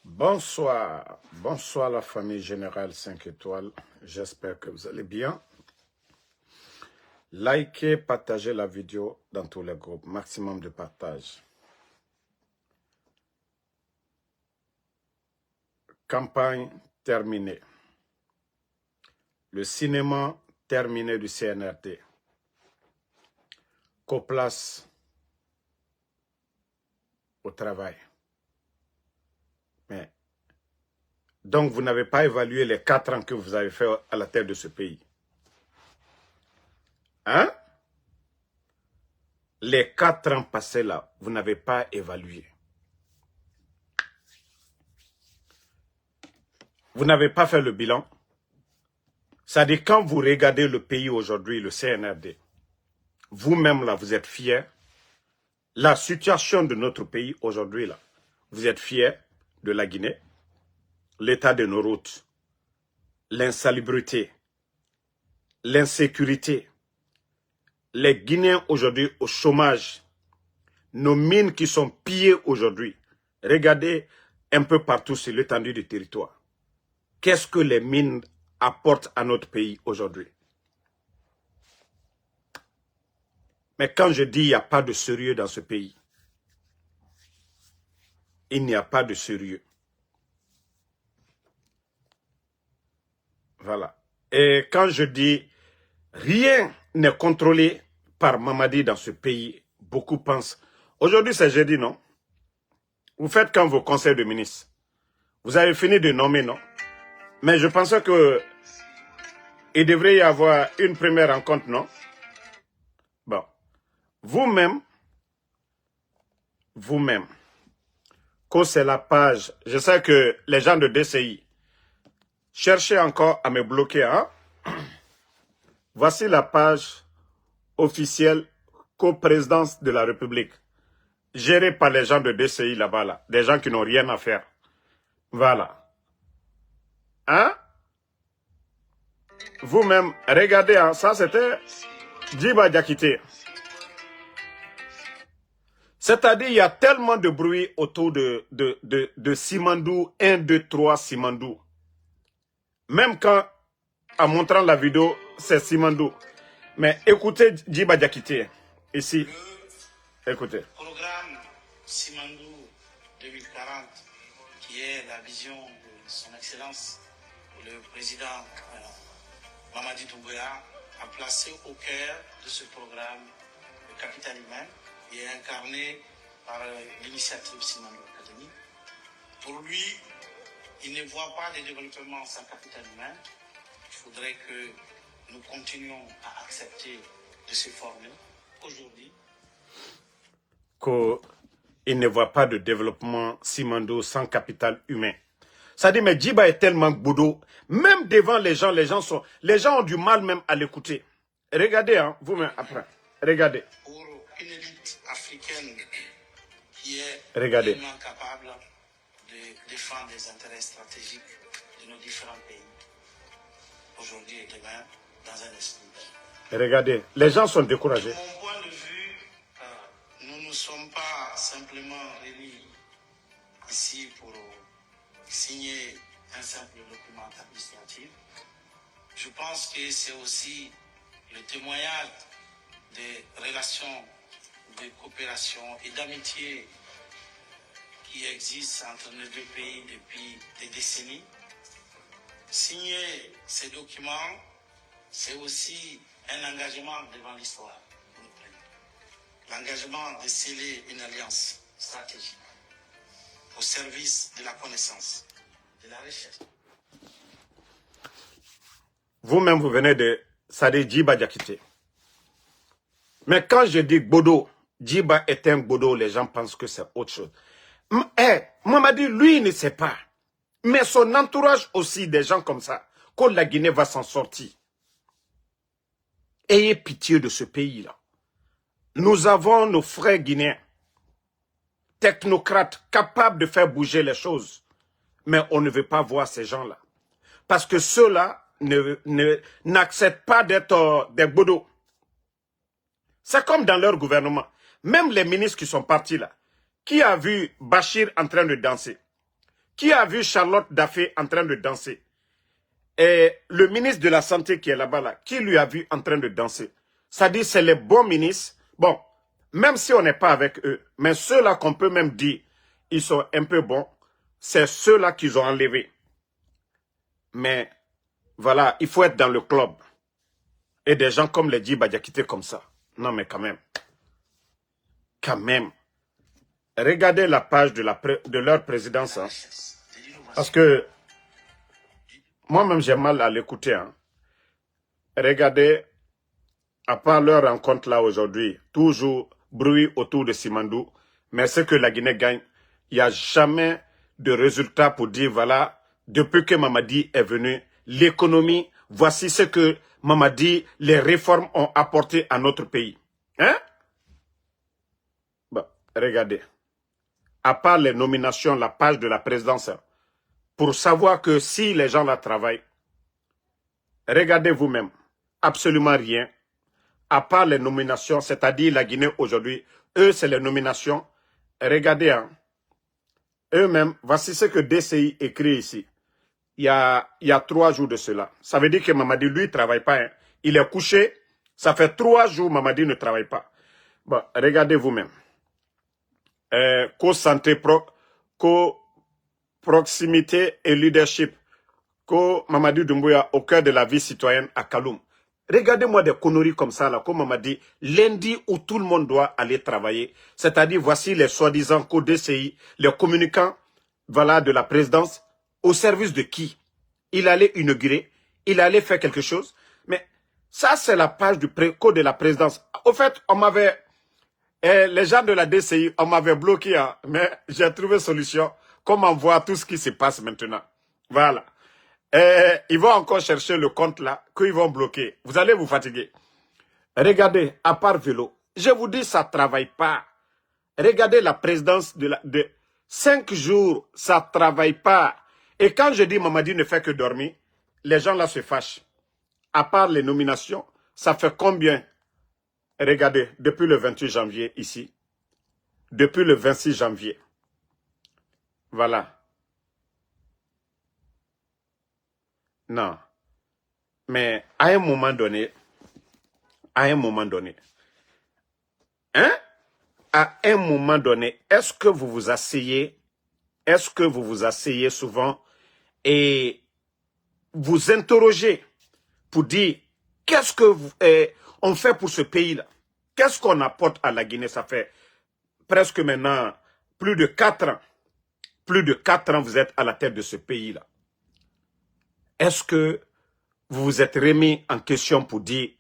Bonsoir, bonsoir la famille Générale 5 étoiles, j'espère que vous allez bien. Likez, partagez la vidéo dans tous les groupes, maximum de partage. Campagne terminée. Le cinéma terminé du CNRD. Coplace au travail. Mais, donc vous n'avez pas évalué les 4 ans que vous avez fait à la tête de ce pays. Hein? Les 4 ans passés là, vous n'avez pas évalué. Vous n'avez pas fait le bilan. C'est-à-dire quand vous regardez le pays aujourd'hui, le CNRD, vous-même là, vous êtes fiers. La situation de notre pays aujourd'hui là, vous êtes fiers de la Guinée, l'état de nos routes, l'insalubrité, l'insécurité, les Guinéens aujourd'hui au chômage, nos mines qui sont pillées aujourd'hui. Regardez un peu partout sur l'étendue du territoire. Qu'est-ce que les mines apportent à notre pays aujourd'hui? Mais quand je dis il n'y a pas de sérieux dans ce pays, il n'y a pas de sérieux. Voilà. Et quand je dis rien n'est contrôlé par Mamadi dans ce pays, beaucoup pensent. Aujourd'hui, c'est jeudi, non? Vous faites quand vos conseils de ministres? Vous avez fini de nommer, non? Mais je pensais que il devrait y avoir une première rencontre, non? Bon. Vous-même, que c'est la page, je sais que les gens de DCI cherchez encore à me bloquer, hein? Voici la page officielle coprésidence de la République, gérée par les gens de DCI là-bas, là, des gens qui n'ont rien à faire. Voilà. Hein? Vous-même, regardez, hein, ça c'était Djiba Diakité. C'est-à-dire, il y a tellement de bruit autour de Simandou, 1, 2, 3 Simandou. Même quand, en montrant la vidéo, c'est Simandou. Mais écoutez Djiba Diakité, ici. Écoutez. Programme Simandou 2040, qui est la vision de son Excellence, le président Mamadi Doumbouya, a placé au cœur de ce programme le capital humain, qui est incarné par l'initiative Simandou Academy. Pour lui, il ne voit pas de développement sans capital humain. Il faudrait que nous continuions à accepter de se former aujourd'hui. Qu'il ne voit pas de développement Simandou sans capital humain. Ça dit, mais Djiba est tellement boudou, même devant les gens ont du mal même à l'écouter. Regardez, hein, vous-même après, regardez. Pour une élite africaine qui est Regardez. vraiment capable de défendre les intérêts stratégiques de nos différents pays, aujourd'hui et demain, dans un esprit. Regardez, les gens sont découragés. De mon point de vue, nous ne sommes pas simplement réunis ici pour signer un simple document administratif. Je pense que c'est aussi le témoignage des relations de coopération et d'amitié qui existent entre nos deux pays depuis des décennies. Signer ces documents, c'est aussi un engagement devant l'histoire. L'engagement de sceller une alliance stratégique au service de la connaissance, de la recherche. Vous-même, vous venez de Sadi Djiba Diakité. Mais quand je dis Bodo, Djiba est un Bodo, les gens pensent que c'est autre chose. Mamadi, lui, il ne sait pas. Mais son entourage aussi, des gens comme ça, que la Guinée va s'en sortir. Ayez pitié de ce pays-là. Nous avons nos frères guinéens, technocrates, capables de faire bouger les choses. Mais on ne veut pas voir ces gens-là. Parce que ceux-là n'acceptent pas d'être des bodos. C'est comme dans leur gouvernement. Même les ministres qui sont partis là, qui a vu Bachir en train de danser? Qui a vu Charlotte Daffé en train de danser? Et le ministre de la Santé qui est là-bas, là, qui lui a vu en train de danser? C'est-à-dire, c'est les bons ministres. Bon, même si on n'est pas avec eux, mais ceux-là qu'on peut même dire, ils sont un peu bons, c'est ceux-là qu'ils ont enlevés. Mais, voilà, il faut être dans le club. Et des gens comme les Djiba Diakité comme ça. Non, mais quand même. Quand même. Regardez la page de leur présidence. Hein. Parce que moi-même, j'ai mal à l'écouter. Hein. Regardez, à part leur rencontre là aujourd'hui, toujours bruit autour de Simandou, mais ce que la Guinée gagne, il n'y a jamais de résultat pour dire, voilà, depuis que Mamadi est venu, l'économie, voici ce que Mamadi, les réformes ont apporté à notre pays. Hein? Bon, regardez. À part les nominations, la page de la présidence, pour savoir que si les gens là travaillent, regardez vous-même, absolument rien, à part les nominations, c'est-à-dire la Guinée aujourd'hui, eux c'est les nominations, regardez, hein, eux-mêmes, voici ce que DCI écrit ici, il y a 3 jours de cela, ça veut dire que Mamadi, lui, ne travaille pas, hein. Il est couché, ça fait 3 jours Mamadi ne travaille pas. Bon, regardez vous-même. Co-santé, proximité et leadership. Mamadi Doumbouya au cœur de la vie citoyenne à Kaloum. Regardez-moi des conneries comme ça, là, comme Mamadi, lundi où tout le monde doit aller travailler. C'est-à-dire, voici les soi-disant co-DCI, les communicants, voilà, de la présidence, au service de qui? Il allait inaugurer, il allait faire quelque chose. Mais ça, c'est la page du code de la présidence. Au fait, on m'avait... les gens de la DCI, on m'avait bloqué, hein, mais j'ai trouvé solution. Comment voir tout ce qui se passe maintenant. Voilà. Ils vont encore chercher le compte là, qu'ils vont bloquer. Vous allez vous fatiguer. Regardez, à part vélo, je vous dis, ça ne travaille pas. Regardez la présidence de 5 jours, ça ne travaille pas. Et quand je dis Mamadi ne fait que dormir, les gens là se fâchent. À part les nominations, ça fait combien? Regardez, depuis le 28 janvier ici, depuis le 26 janvier, voilà. Non, mais à un moment donné, hein, à un moment donné, est-ce que vous vous asseyez souvent et vous interrogez pour dire qu'est-ce que on fait pour ce pays-là? Qu'est-ce qu'on apporte à la Guinée? Ça fait presque maintenant plus de 4 ans. Plus de 4 ans, vous êtes à la tête de ce pays-là. Est-ce que vous vous êtes remis en question pour dire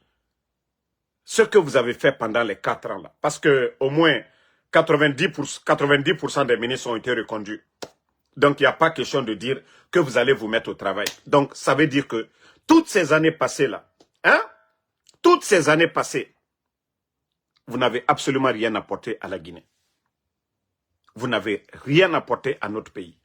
ce que vous avez fait pendant les 4 ans-là? Parce que au moins 90% des ministres ont été reconduits. Donc, il n'y a pas question de dire que vous allez vous mettre au travail. Donc, ça veut dire que toutes ces années passées-là, hein, toutes ces années passées, vous n'avez absolument rien apporté à la Guinée. Vous n'avez rien apporté à notre pays.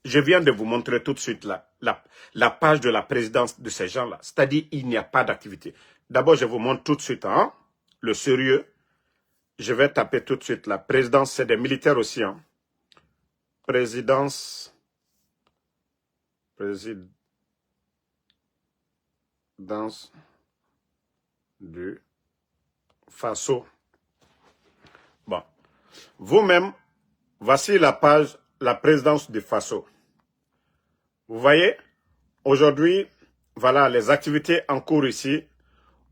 Je viens de vous montrer tout de suite la page de la présidence de ces gens-là. C'est-à-dire, il n'y a pas d'activité. D'abord, je vous montre tout de suite hein, le sérieux. Je vais taper tout de suite la présidence, c'est des militaires aussi. Hein. Présidence du Faso. Bon. Vous-même, voici la page, la présidence du Faso. Vous voyez, aujourd'hui, voilà les activités en cours ici.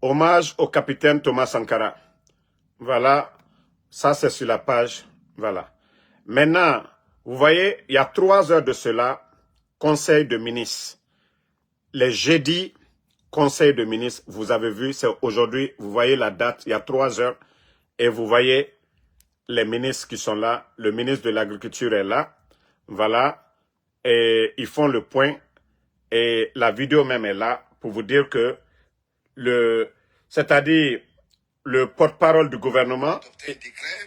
Hommage au capitaine Thomas Sankara. Voilà, ça c'est sur la page. Voilà. Maintenant, vous voyez, il y a 3 heures de cela, conseil de ministres. Les jeudis, conseil de ministres, vous avez vu, c'est aujourd'hui, vous voyez la date, il y a 3 heures, et vous voyez les ministres qui sont là, le ministre de l'Agriculture est là, voilà, et ils font le point, et la vidéo même est là, pour vous dire que, c'est-à-dire, le porte-parole du gouvernement,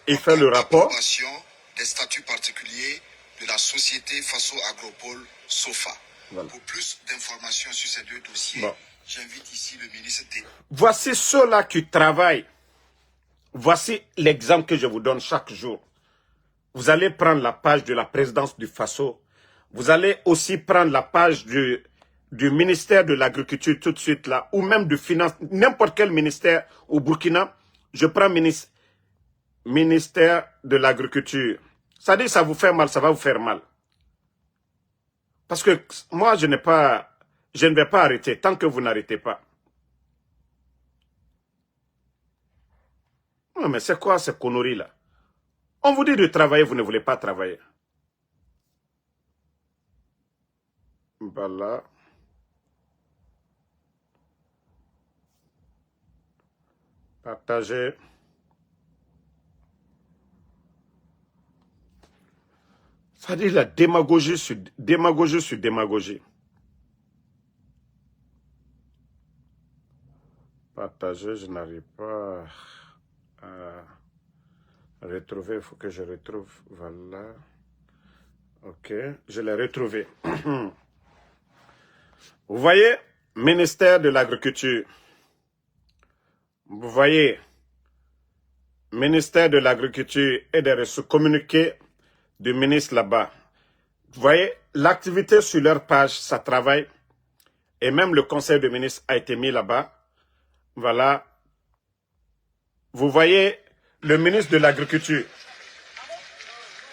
il fait le rapport. Des statuts particuliers de la société Faso Agropole SOFA. Voilà. Pour plus d'informations sur ces 2 dossiers, bon. J'invite ici le ministre D. Voici ceux-là qui travaillent. Voici l'exemple que je vous donne chaque jour. Vous allez prendre la page de la présidence du Faso. Vous allez aussi prendre la page du ministère de l'Agriculture tout de suite là, ou même de Finance, n'importe quel ministère au Burkina. Je prends ministère de l'Agriculture. Ça dit ça vous fait mal, ça va vous faire mal. Parce que moi, je ne vais pas arrêter tant que vous n'arrêtez pas. Non, mais c'est quoi ces conneries-là? On vous dit de travailler, vous ne voulez pas travailler. Voilà. Partagez. Ça dit la démagogie sur démagogie sur démagogie. Partagez, je n'arrive pas à retrouver. Il faut que je retrouve. Voilà. Ok, je l'ai retrouvé. Vous voyez, ministère de l'Agriculture. Vous voyez, ministère de l'Agriculture et des Ressources, communiqué du ministre là-bas. Vous voyez, l'activité sur leur page, ça travaille. Et même le conseil de ministres a été mis là-bas. Voilà. Vous voyez, le ministre de l'Agriculture.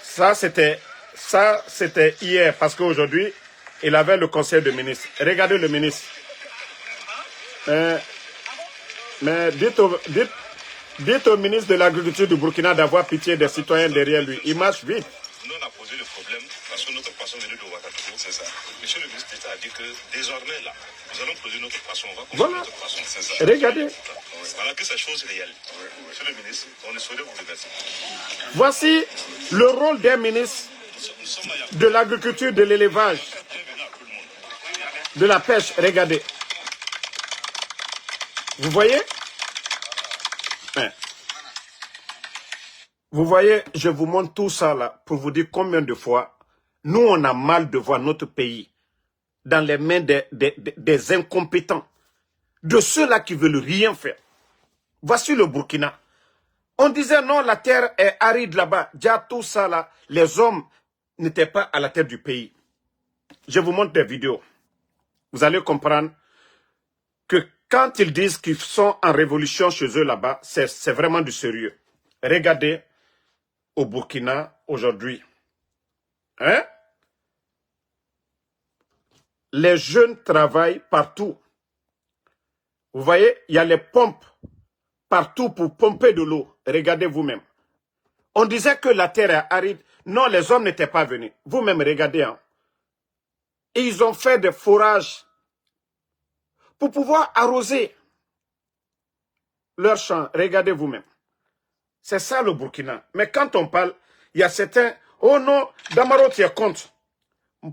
Ça, c'était hier, parce qu'aujourd'hui, il avait le conseil de ministres. Regardez le ministre. Mais dites au ministre de l'Agriculture du Burkina d'avoir pitié des citoyens derrière lui. Il marche vite. Nous, on a posé le problème parce que notre poisson venait de Ouagadougou, c'est ça. Monsieur le ministre d'État a dit que désormais, là, nous allons produire notre poisson. On va consommer notre poisson, c'est ça. Regardez. Voilà que c'est chose réelle. Monsieur le ministre, on ne saurait vous remercier. Voici le rôle des ministres de l'agriculture, de l'élevage, de la pêche. Regardez. Vous voyez? Vous voyez, je vous montre tout ça là pour vous dire combien de fois nous on a mal de voir notre pays dans les mains des incompétents, de ceux-là qui veulent rien faire. Voici le Burkina. On disait non, la terre est aride là-bas. Déjà tout ça là, les hommes n'étaient pas à la tête du pays. Je vous montre des vidéos. Vous allez comprendre que quand ils disent qu'ils sont en révolution chez eux là-bas, c'est vraiment du sérieux. Regardez au Burkina aujourd'hui. Hein? Les jeunes travaillent partout. Vous voyez, il y a les pompes partout pour pomper de l'eau. Regardez vous-même. On disait que la terre est aride. Non, les hommes n'étaient pas venus. Vous-même, regardez. Hein. Et ils ont fait des forages pour pouvoir arroser leurs champs. Regardez vous-même. C'est ça le Burkina. Mais quand on parle, il y a certains... Oh non, Damaro, tu es contre.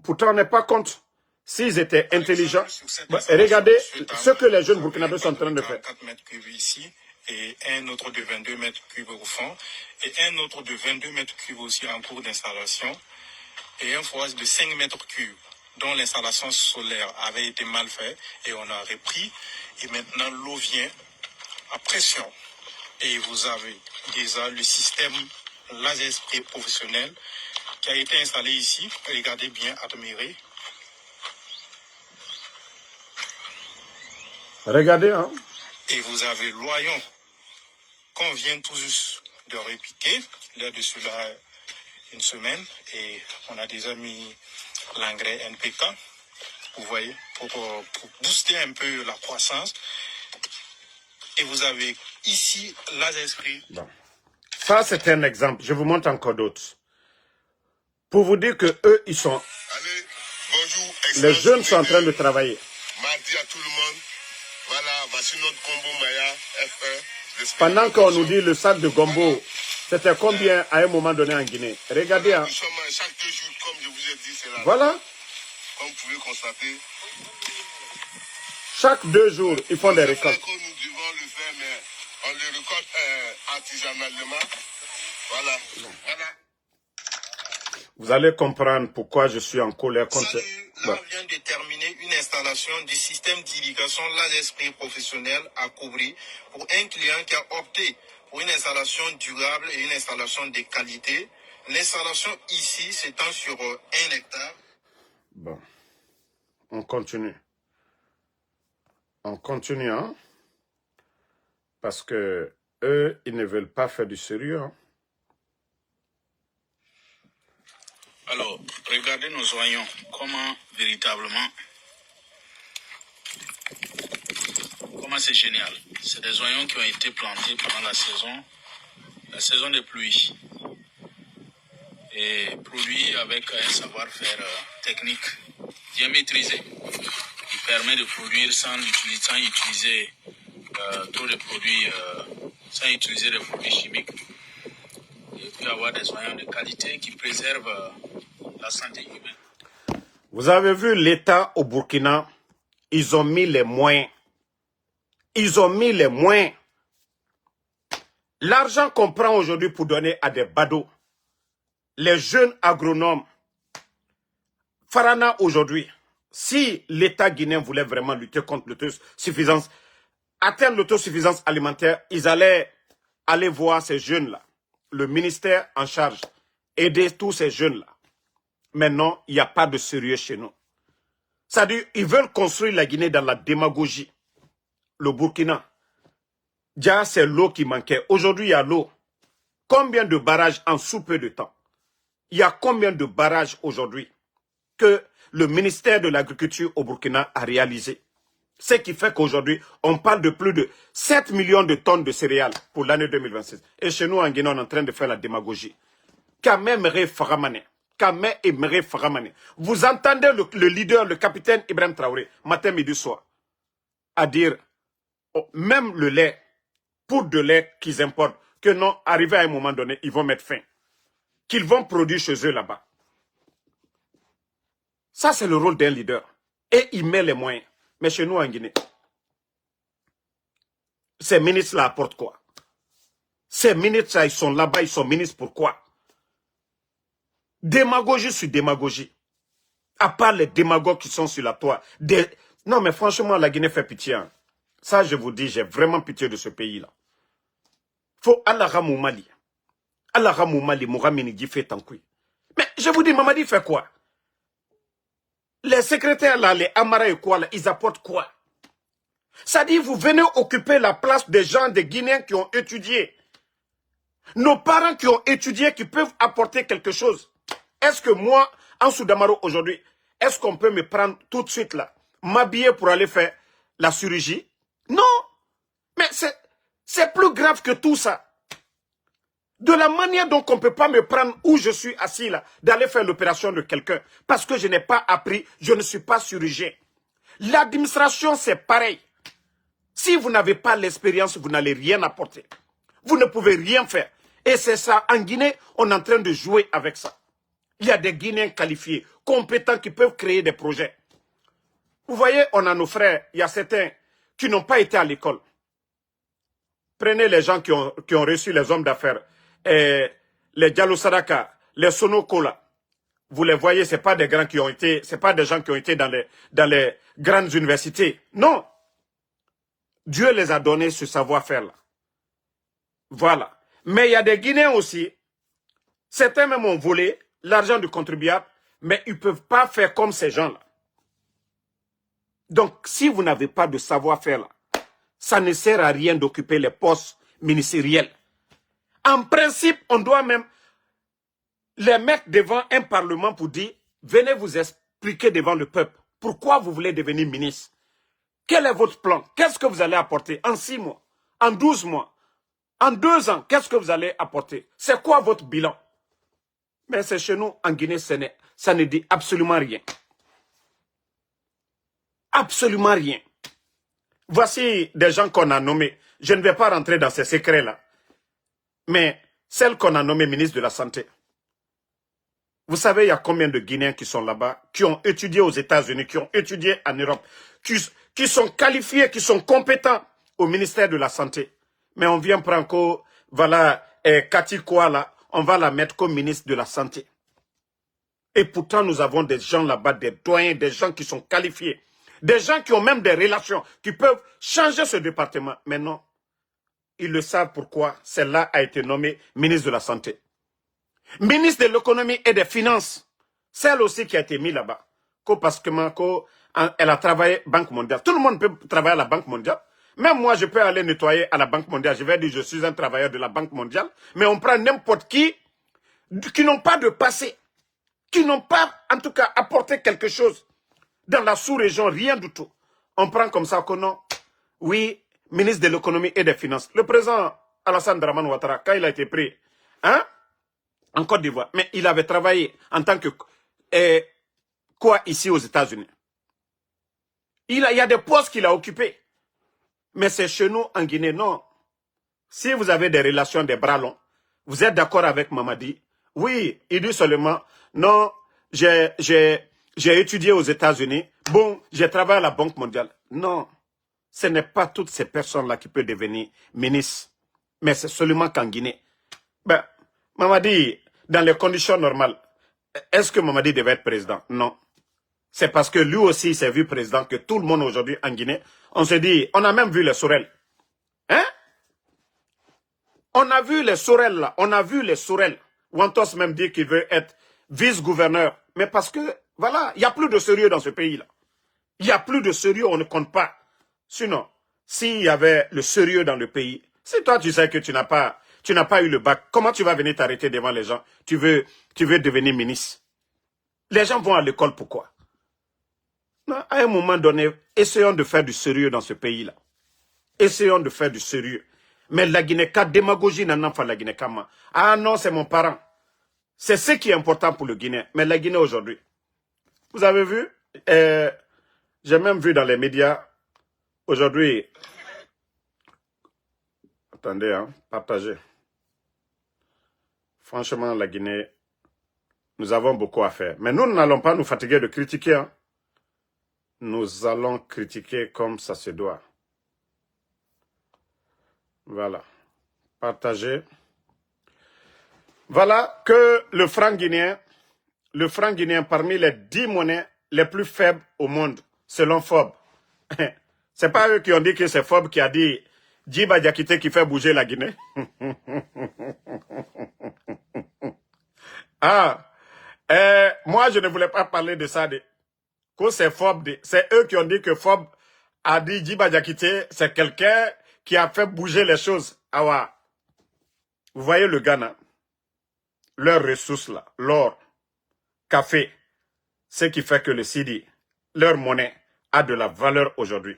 Pourtant, on n'est pas contre. S'ils étaient intelligents, regardez ce que les jeunes Burkinabés sont en train de faire. 4 mètres cubes ici, et un autre de 22 mètres cubes au fond, et un autre de 22 mètres cubes aussi en cours d'installation, et un forage de 5 mètres cubes, dont l'installation solaire avait été mal faite, et on a repris, et maintenant l'eau vient à pression. Et vous avez déjà le système laser spray professionnel qui a été installé ici. Regardez bien, admirez. Regardez, hein. Et vous avez l'oignon qu'on vient tout juste de repiquer. Là-dessus, là, une semaine. Et on a déjà mis l'engrais NPK. Vous voyez, pour booster un peu la croissance. Et vous avez ici laser spray. Bon. Ça, c'est un exemple. Je vous montre encore d'autres. Pour vous dire que eux, ils sont... Allez, bonjour. Les jeunes sont en train de travailler. Mardi à tout le monde. Voilà, voici notre combo Maya F1. Pendant qu'on nous dit le sac de gombo, c'était combien à un moment donné en Guinée? Regardez. Hein. Nous sommes chaque 2 jours, comme je vous ai dit, c'est là. Voilà. Comme vous pouvez constater. Chaque 2 jours, ils font des récoltes. Nous devons le faire, mais on le récolte artisanalement. Voilà. Voilà. Vous allez comprendre pourquoi je suis en colère contre... Là, on vient de terminer une installation du système d'irrigation laser spray professionnel à Koubri pour un client qui a opté pour une installation durable et une installation de qualité. L'installation ici s'étend sur 1 hectare. Bon, on continue. On continue, hein? Parce que eux, ils ne veulent pas faire du sérieux. Hein? Alors, regardez nos oignons, comment véritablement, comment c'est génial. C'est des oignons qui ont été plantés pendant la saison des pluies. Et produits avec un savoir-faire technique bien maîtrisé, qui permet de produire sans utiliser trop de produits, sans utiliser des produits chimiques, et puis avoir des oignons de qualité qui préservent la santé humaine. Vous avez vu l'État au Burkina, ils ont mis les moyens. Ils ont mis les moyens. L'argent qu'on prend aujourd'hui pour donner à des badauds, les jeunes agronomes, Farana aujourd'hui, si l'État guinéen voulait vraiment lutter contre l'autosuffisance, atteindre l'autosuffisance alimentaire, ils allaient aller voir ces jeunes-là, le ministère en charge, aider tous ces jeunes-là. Maintenant, il n'y a pas de sérieux chez nous. C'est-à-dire, ils veulent construire la Guinée dans la démagogie. Le Burkina, déjà c'est l'eau qui manquait. Aujourd'hui, il y a l'eau. Combien de barrages en sous peu de temps? Il y a combien de barrages aujourd'hui que le ministère de l'Agriculture au Burkina a réalisé? Ce qui fait qu'aujourd'hui, on parle de plus de 7 millions de tonnes de céréales pour l'année 2026. Et chez nous, en Guinée, on est en train de faire la démagogie. Kamemere Faramane. Kamemere Faramane. Vous entendez le leader, le capitaine Ibrahim Traoré, matin, midi, soir, à dire, oh, même le lait, pour de lait qu'ils importent, que non, arrivé à un moment donné, ils vont mettre fin. Qu'ils vont produire chez eux là-bas. Ça, c'est le rôle d'un leader. Et il met les moyens. Mais chez nous, en Guinée, ces ministres-là apportent quoi? Ces ministres-là, ils sont là-bas, ils sont ministres pourquoi? Démagogie sur démagogie. À part les démagogues qui sont sur la toile. Non, mais franchement, la Guinée fait pitié. Hein. Ça, je vous dis, j'ai vraiment pitié de ce pays-là. Faut Allah Ramou Mali. Allah Ramou Mali, Mouramini Gifé Tankoui. Mais je vous dis, Mamadi fait quoi? Les secrétaires là, les Amara et quoi là, ils apportent quoi? Ça dit, vous venez occuper la place des gens, des Guinéens qui ont étudié. Nos parents qui ont étudié, qui peuvent apporter quelque chose. Est-ce que moi, en Soudamaro aujourd'hui, est-ce qu'on peut me prendre tout de suite là, m'habiller pour aller faire la chirurgie? Non. Mais c'est plus grave que tout ça. De la manière dont on ne peut pas me prendre où je suis assis là, d'aller faire l'opération de quelqu'un, parce que je n'ai pas appris, je ne suis pas chirurgien. L'administration, c'est pareil. Si vous n'avez pas l'expérience, vous n'allez rien apporter. Vous ne pouvez rien faire. Et c'est ça, en Guinée, on est en train de jouer avec ça. Il y a des Guinéens qualifiés, compétents, qui peuvent créer des projets. Vous voyez, on a nos frères, il y a certains qui n'ont pas été à l'école. Prenez les gens qui ont reçu les hommes d'affaires. Les Diallo Sadaka, les Sonokola, vous les voyez, c'est pas des grands qui ont été, c'est pas des gens qui ont été dans les grandes universités. Non. Dieu les a donné ce savoir-faire là. Voilà. Mais il y a des Guinéens aussi, certains même ont volé l'argent du contribuable, mais ils ne peuvent pas faire comme ces gens-là. Donc, si vous n'avez pas de savoir-faire là, ça ne sert à rien d'occuper les postes ministériels. En principe, on doit même les mettre devant un parlement pour dire, venez vous expliquer devant le peuple pourquoi vous voulez devenir ministre. Quel est votre plan? Qu'est-ce que vous allez apporter en 6 mois, en 12 mois, en 2 ans? Qu'est-ce que vous allez apporter? C'est quoi votre bilan? Mais c'est chez nous, en Guinée, ça ne dit absolument rien. Absolument rien. Voici des gens qu'on a nommés. Je ne vais pas rentrer dans ces secrets-là. Mais celle qu'on a nommée ministre de la Santé. Vous savez, il y a combien de Guinéens qui sont là-bas, qui ont étudié aux États-Unis, qui ont étudié en Europe, qui sont qualifiés, qui sont compétents au ministère de la Santé. Mais on vient prendre, voilà, Cathy Koala, on va la mettre comme ministre de la Santé. Et pourtant, nous avons des gens là-bas, des doyens, des gens qui sont qualifiés, des gens qui ont même des relations, qui peuvent changer ce département. Mais non. Ils le savent pourquoi celle-là a été nommée ministre de la Santé. Ministre de l'économie et des finances, celle aussi qui a été mise là-bas. parce que elle a travaillé Banque mondiale. Tout le monde peut travailler à la Banque mondiale. Même moi, je peux aller nettoyer à la Banque mondiale. Je vais dire, je suis un travailleur de la Banque mondiale. Mais on prend n'importe qui n'ont pas de passé, qui n'ont pas, en tout cas, apporté quelque chose dans la sous-région, rien du tout. On prend comme ça que non. Oui, ministre de l'économie et des finances. Le président Alassane Dramane Ouattara, quand il a été pris, hein, en Côte d'Ivoire, mais il avait travaillé en tant que quoi ici aux États-Unis. Il y a des postes qu'il a occupés. Mais c'est chez nous en Guinée, non. Si vous avez des relations des bras longs, vous êtes d'accord avec Mamadi? Oui, il dit seulement, non, j'ai étudié aux États-Unis, bon, j'ai travaillé à la Banque mondiale. Non, ce n'est pas toutes ces personnes-là qui peuvent devenir ministres. Mais c'est seulement qu'en Guinée. Ben, Mamadi, dans les conditions normales, est-ce que Mamadi devait être président? Non. C'est parce que lui aussi s'est vu président que tout le monde aujourd'hui en Guinée, on se dit, on a même vu les Sorel. Hein? On a vu les Sorel là, on a vu les Sorel. Wantos même dit qu'il veut être vice-gouverneur. Mais parce que, voilà, il n'y a plus de sérieux dans ce pays-là. Il n'y a plus de sérieux, on ne compte pas. Sinon, s'il y avait le sérieux dans le pays, si toi tu sais que tu n'as pas eu le bac, comment tu vas venir t'arrêter devant les gens? Tu veux devenir ministre. Les gens vont à l'école, pourquoi? Non, à un moment donné, essayons de faire du sérieux dans ce pays-là. Essayons de faire du sérieux. Mais la Guinée-Ka, démagogie n'en fait la Guinée-Ka. Ah non, c'est mon parent. C'est ce qui est important pour le Guinée. Mais la Guinée aujourd'hui, vous avez vu, j'ai même vu dans les médias, aujourd'hui, attendez, hein, partagez. Franchement, la Guinée, nous avons beaucoup à faire. Mais nous n'allons pas nous fatiguer de critiquer. Hein. Nous allons critiquer comme ça se doit. Voilà. Partagez. Voilà que le franc guinéen parmi les 10 monnaies les plus faibles au monde, selon Forbes. C'est pas eux qui ont dit que c'est Forbes qui a dit Djiba Diakité qui fait bouger la Guinée. Moi je ne voulais pas parler de ça. Que c'est Forbes, c'est eux qui ont dit que Forbes a dit Djiba Diakité, c'est quelqu'un qui a fait bouger les choses. Ah ouais. Vous voyez le Ghana, leurs ressources là, l'or, café, ce qui fait que le Sidi, leur monnaie, a de la valeur aujourd'hui.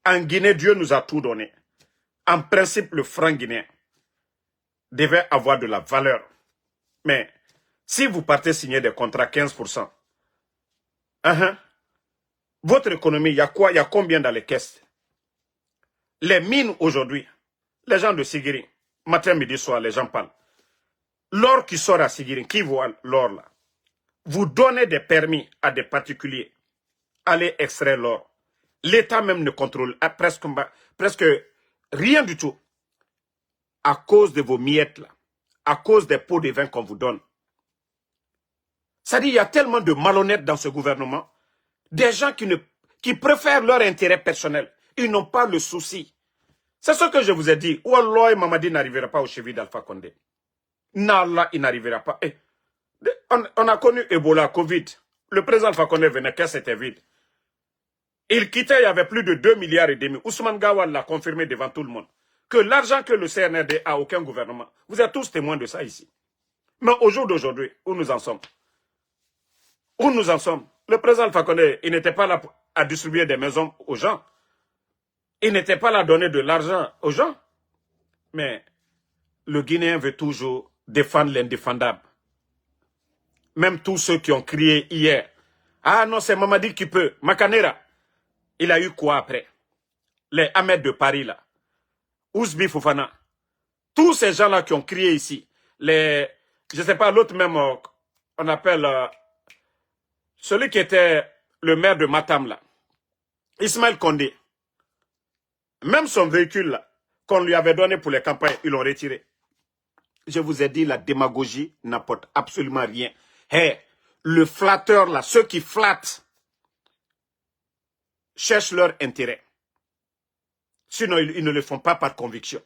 En Guinée, Dieu nous a tout donné. En principe, le franc guinéen devait avoir de la valeur. Mais si vous partez signer des contrats 15%, votre économie, il y a quoi? Il y a combien dans les caisses? Les mines aujourd'hui, les gens de Sigiri, matin, midi, soir, les gens parlent. L'or qui sort à Sigiri, qui voit l'or là? Vous donnez des permis à des particuliers, allez extraire l'or. L'État même ne contrôle presque rien du tout. À cause de vos miettes là, à cause des pots de vin qu'on vous donne. C'est-à-dire qu'il y a tellement de malhonnêtes dans ce gouvernement, des gens qui préfèrent leur intérêt personnel. Ils n'ont pas le souci. C'est ce que je vous ai dit. Wallah, Mamadi n'arrivera pas au cheville d'Alpha Condé. Nallah, il n'arrivera pas. On a connu Ebola, Covid. Le président Alpha Condé venait, qu'est-ce que c'était vide. Il quittait, il y avait plus de 2,5 milliards. Ousmane Gawal l'a confirmé devant tout le monde. Que l'argent que le CNRD a, aucun gouvernement. Vous êtes tous témoins de ça ici. Mais au jour d'aujourd'hui, où nous en sommes? Où nous en sommes? Le président Alpha Condé, il n'était pas là à distribuer des maisons aux gens. Il n'était pas là à donner de l'argent aux gens. Mais le Guinéen veut toujours défendre l'indéfendable. Même tous ceux qui ont crié hier. Ah non, c'est Mamadi qui peut. Makanera, il a eu quoi après? Les Ahmed de Paris là. Ousbi Fofana. Tous ces gens-là qui ont crié ici. Je ne sais pas, l'autre même, on appelle celui qui était le maire de Matam là. Ismaël Condé. Même son véhicule là, qu'on lui avait donné pour les campagnes, ils l'ont retiré. Je vous ai dit, la démagogie n'apporte absolument rien. Hey, le flatteur là, ceux qui flattent, cherchent leur intérêt. Sinon, ils ne le font pas par conviction.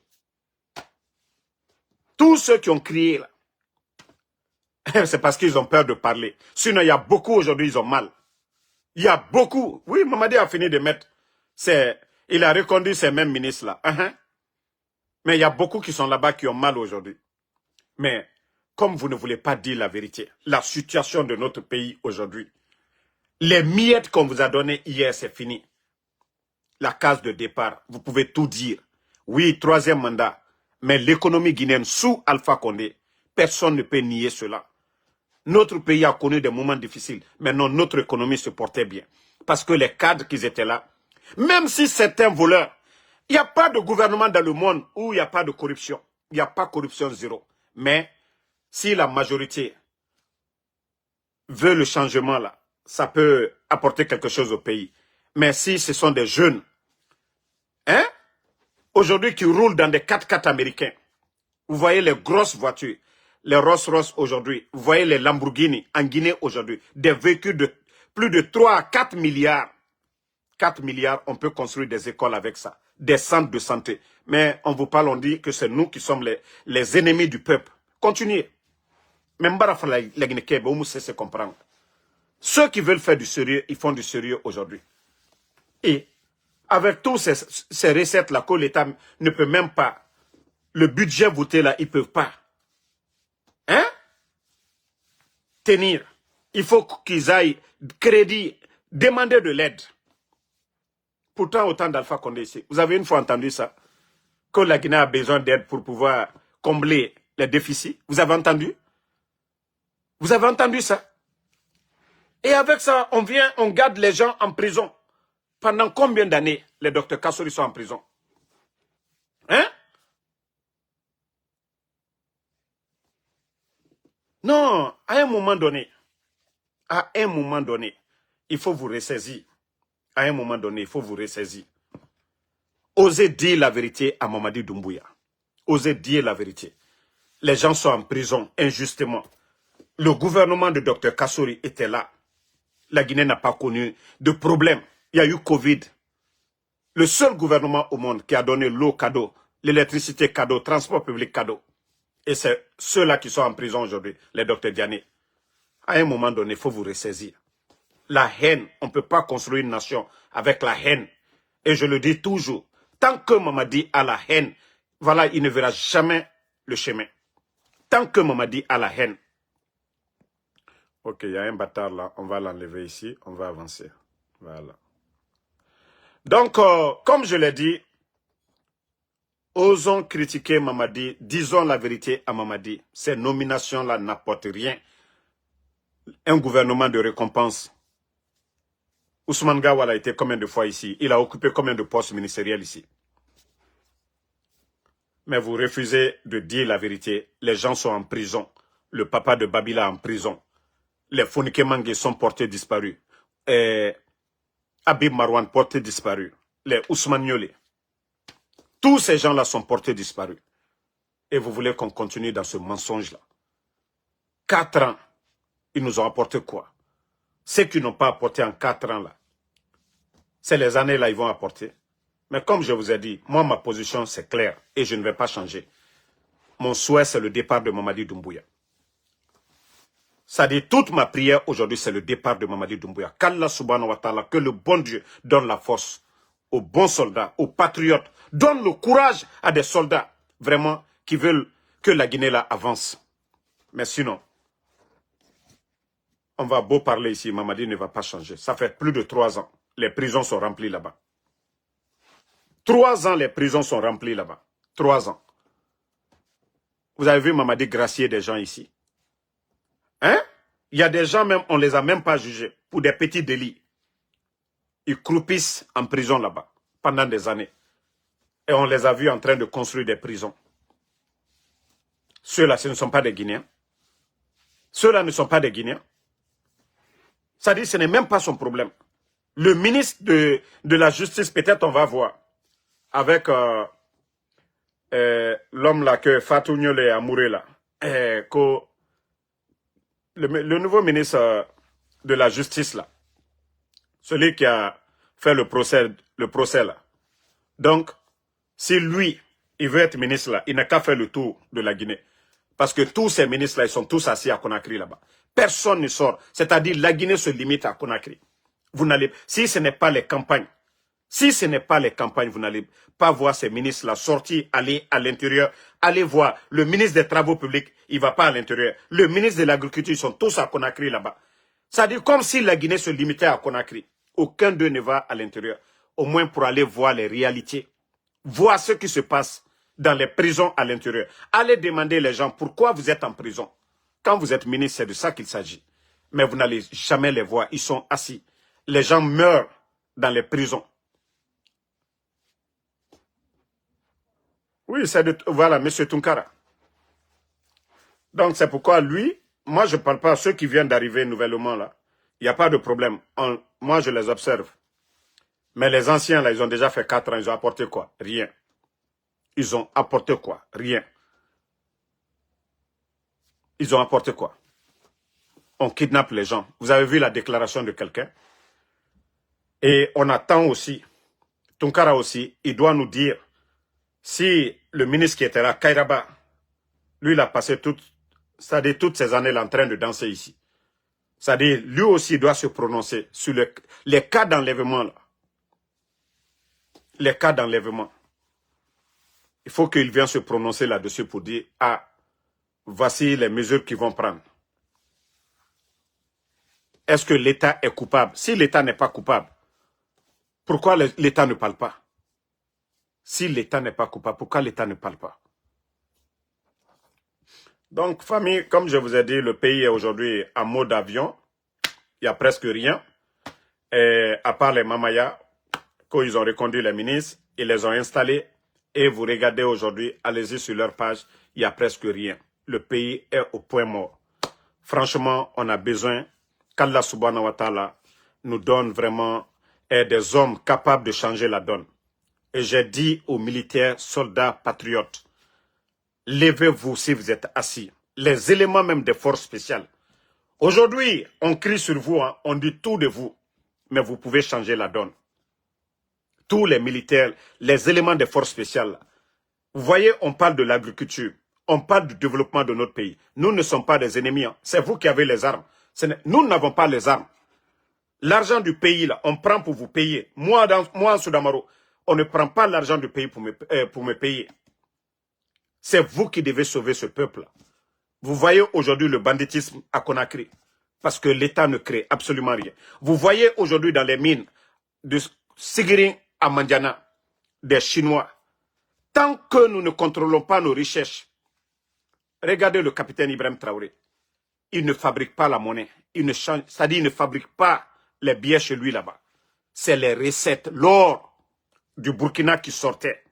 Tous ceux qui ont crié là, C'est parce qu'ils ont peur de parler. Sinon, il y a beaucoup aujourd'hui, ils ont mal. Il y a beaucoup. Oui, Mamadi a fini de mettre. Il a reconduit ces mêmes ministres-là. Mais il y a beaucoup qui sont là-bas qui ont mal aujourd'hui. Mais comme vous ne voulez pas dire la vérité, la situation de notre pays aujourd'hui, les miettes qu'on vous a données hier, c'est fini. La case de départ, vous pouvez tout dire. Oui, 3e mandat. Mais l'économie guinéenne sous Alpha Condé, personne ne peut nier cela. Notre pays a connu des moments difficiles. Maintenant, notre économie se portait bien. Parce que les cadres qui étaient là, même si certains voleurs, il n'y a pas de gouvernement dans le monde où il n'y a pas de corruption. Il n'y a pas de corruption zéro. Mais si la majorité veut le changement là, ça peut apporter quelque chose au pays. Mais si ce sont des jeunes, aujourd'hui qui roulent dans des 4x4 américains, vous voyez les grosses voitures, les Rolls-Royce aujourd'hui, vous voyez les Lamborghini en Guinée aujourd'hui, des véhicules de plus de 3 à 4 milliards. 4 milliards, on peut construire des écoles avec ça, des centres de santé. Mais on vous parle, on dit que c'est nous qui sommes les ennemis du peuple. Continuez. Même la Guinée, on se comprendre. Ceux qui veulent faire du sérieux, ils font du sérieux aujourd'hui. Et avec tous ces recettes-là que l'État ne peut même pas, le budget voté là, ils ne peuvent pas. Tenir. Il faut qu'ils aillent crédit, demander de l'aide. Pourtant, autant d'Alpha Condé ici. Vous avez une fois entendu ça? Que la Guinée a besoin d'aide pour pouvoir combler les déficits. Vous avez entendu? Vous avez entendu ça? Et avec ça, on garde les gens en prison. Pendant combien d'années les docteurs Kassori sont en prison? Non, à un moment donné, il faut vous ressaisir. À un moment donné, il faut vous ressaisir. Osez dire la vérité à Mamadi Doumbouya. Osez dire la vérité. Les gens sont en prison injustement. Le gouvernement de Dr Kassori était là. La Guinée n'a pas connu de problème. Il y a eu Covid. Le seul gouvernement au monde qui a donné l'eau cadeau, l'électricité cadeau, transport public cadeau. Et c'est ceux-là qui sont en prison aujourd'hui, les docteurs Diané. À un moment donné, il faut vous ressaisir. La haine, on ne peut pas construire une nation avec la haine. Et je le dis toujours, tant que Mamadi a la haine, voilà, il ne verra jamais le chemin. Tant que Mamadi a la haine. Ok, il y a un bâtard là, on va l'enlever ici, on va avancer. Voilà. Donc, comme je l'ai dit, osons critiquer Mamadi, disons la vérité à Mamadi. Ces nominations-là n'apportent rien. Un gouvernement de récompense. Ousmane Gawal a été combien de fois ici? Il a occupé combien de postes ministériels ici? Mais vous refusez de dire la vérité. Les gens sont en prison. Le papa de Babila est en prison. Les Fonike Mange sont portés disparus. Habib Marwan porté disparu. Les Ousmane Niolé. Tous ces gens-là sont portés disparus. Et vous voulez qu'on continue dans ce mensonge-là. 4 ans, ils nous ont apporté quoi? Ceux qui n'ont pas apporté en 4 ans là, c'est les années-là ils vont apporter. Mais comme je vous ai dit, moi ma position c'est clair et je ne vais pas changer. Mon souhait c'est le départ de Mamadi Doumbouya. Ça dit toute ma prière aujourd'hui c'est le départ de Mamadi Doumbouya. Qu'Allah subhanahu wa ta'ala, que le bon Dieu donne la force aux bons soldats, aux patriotes, donne le courage à des soldats vraiment qui veulent que la Guinée là avance. Mais sinon, on va beau parler ici, Mamadi ne va pas changer. Ça fait plus de 3 ans. Les prisons sont remplies là-bas. 3 ans, les prisons sont remplies là-bas. 3 ans. Vous avez vu Mamadi gracier des gens ici? Il y a des gens, même, on ne les a même pas jugés pour des petits délits. Ils croupissent en prison là-bas pendant des années. Et on les a vus en train de construire des prisons. Ceux-là, ce ne sont pas des Guinéens. Ceux-là ne sont pas des Guinéens. Ça dit, ce n'est même pas son problème. Le ministre de la Justice, peut-être on va voir, avec l'homme là que Fatou Niolé a mouru là, le nouveau ministre de la Justice là, celui qui a fait le procès là. Donc, si lui, il veut être ministre là, il n'a qu'à faire le tour de la Guinée. Parce que tous ces ministres-là, ils sont tous assis à Conakry là-bas. Personne ne sort. C'est-à-dire, la Guinée se limite à Conakry. Vous n'allez, si ce n'est pas les campagnes, vous n'allez pas voir ces ministres-là sortir, aller à l'intérieur, aller voir. Le ministre des Travaux publics, il ne va pas à l'intérieur. Le ministre de l'Agriculture, ils sont tous à Conakry là-bas. C'est-à-dire comme si la Guinée se limitait à Conakry. Aucun d'eux ne va à l'intérieur. Au moins pour aller voir les réalités. Voir ce qui se passe dans les prisons à l'intérieur. Allez demander les gens pourquoi vous êtes en prison. Quand vous êtes ministre, c'est de ça qu'il s'agit. Mais vous n'allez jamais les voir. Ils sont assis. Les gens meurent dans les prisons. Oui, c'est de... Voilà, M. Tunkara. Donc, c'est pourquoi lui, moi, je ne parle pas à ceux qui viennent d'arriver nouvellement, là. Il n'y a pas de problème. Moi, je les observe. Mais les anciens, là, ils ont déjà fait 4 ans. Ils ont apporté quoi? Rien. Ils ont apporté quoi? Rien. Ils ont apporté quoi? On kidnappe les gens. Vous avez vu la déclaration de quelqu'un? Et on attend aussi, Tunkara aussi, il doit nous dire si le ministre qui était là, Kairaba, lui, il a passé toutes ces années-là en train de danser ici. C'est-à-dire, lui aussi il doit se prononcer sur les cas d'enlèvement, là. Les cas d'enlèvement. Il faut qu'il vienne se prononcer là-dessus pour dire, ah, voici les mesures qu'ils vont prendre. Est-ce que l'État est coupable? Si l'État n'est pas coupable, pourquoi l'État ne parle pas? Si l'État n'est pas coupable, pourquoi l'État ne parle pas? Donc, famille, comme je vous ai dit, le pays est aujourd'hui en mode avion. Il n'y a presque rien. Et à part les Mamaya, quand ils ont reconduit les ministres, ils les ont installés. Et vous regardez aujourd'hui, allez-y sur leur page, il n'y a presque rien. Le pays est au point mort. Franchement, on a besoin qu'Allah subhanahu wa ta'ala nous donne vraiment des hommes capables de changer la donne. Et j'ai dit aux militaires, soldats, patriotes, levez-vous si vous êtes assis. Les éléments même des forces spéciales. Aujourd'hui, on crie sur vous, hein, on dit tout de vous, mais vous pouvez changer la donne. Tous les militaires, les éléments des forces spéciales. Vous voyez, on parle de l'agriculture, on parle du développement de notre pays. Nous ne sommes pas des ennemis, hein. C'est vous qui avez les armes. Nous n'avons pas les armes. L'argent du pays, là, on prend pour vous payer. Moi, en Soudamaro, on ne prend pas l'argent du pays pour me payer. C'est vous qui devez sauver ce peuple-là. Vous voyez aujourd'hui le banditisme à Conakry. Parce que l'État ne crée absolument rien. Vous voyez aujourd'hui dans les mines de Sigiring à Mandiana, des Chinois. Tant que nous ne contrôlons pas nos richesses, regardez le capitaine Ibrahim Traoré. Il ne fabrique pas la monnaie. C'est-à-dire il ne fabrique pas les billets chez lui là-bas. C'est les recettes, l'or du Burkina qui sortait.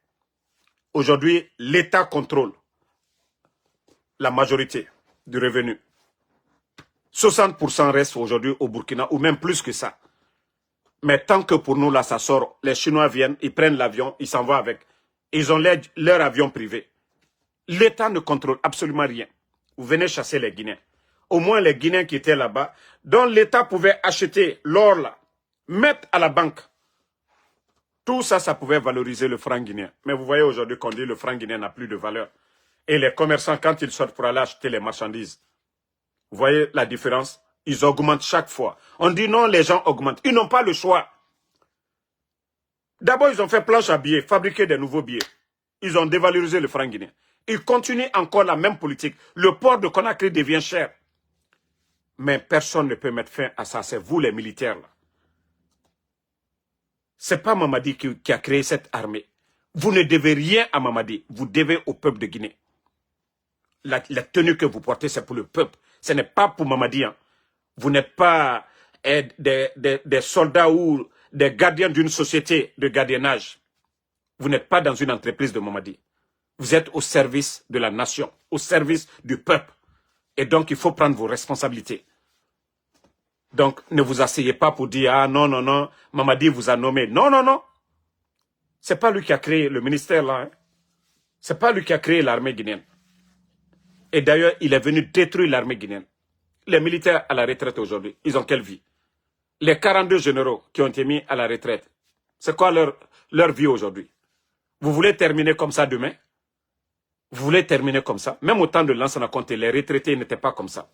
Aujourd'hui, l'État contrôle la majorité du revenu. 60% reste aujourd'hui au Burkina, ou même plus que ça. Mais tant que pour nous, là, ça sort, les Chinois viennent, ils prennent l'avion, ils s'en vont avec. Ils ont leur avion privé. L'État ne contrôle absolument rien. Vous venez chasser les Guinéens. Au moins les Guinéens qui étaient là-bas, dont l'État pouvait acheter l'or là, mettre à la banque. Tout ça, ça pouvait valoriser le franc guinéen. Mais vous voyez aujourd'hui qu'on dit que le franc guinéen n'a plus de valeur. Et les commerçants, quand ils sortent pour aller acheter les marchandises, vous voyez la différence? Ils augmentent chaque fois. On dit non, les gens augmentent. Ils n'ont pas le choix. D'abord, ils ont fait planche à billets, fabriquer des nouveaux billets. Ils ont dévalorisé le franc guinéen. Ils continuent encore la même politique. Le port de Conakry devient cher. Mais personne ne peut mettre fin à ça. C'est vous les militaires là. C'est pas Mamadi qui a créé cette armée. Vous ne devez rien à Mamadi. Vous devez au peuple de Guinée. La tenue que vous portez, c'est pour le peuple. Ce n'est pas pour Mamadi. Hein. Vous n'êtes pas des soldats ou des gardiens d'une société de gardiennage. Vous n'êtes pas dans une entreprise de Mamadi. Vous êtes au service de la nation, au service du peuple. Et donc, il faut prendre vos responsabilités. Donc, ne vous asseyez pas pour dire, ah non, non, non, Mamadi vous a nommé. Non, non, non. C'est pas lui qui a créé le ministère là. Hein. C'est pas lui qui a créé l'armée guinéenne. Et d'ailleurs, il est venu détruire l'armée guinéenne. Les militaires à la retraite aujourd'hui, ils ont quelle vie? Les 42 généraux qui ont été mis à la retraite, c'est quoi leur vie aujourd'hui? Vous voulez terminer comme ça demain? Vous voulez terminer comme ça? Même au temps de Lansana Conté, les retraités n'étaient pas comme ça.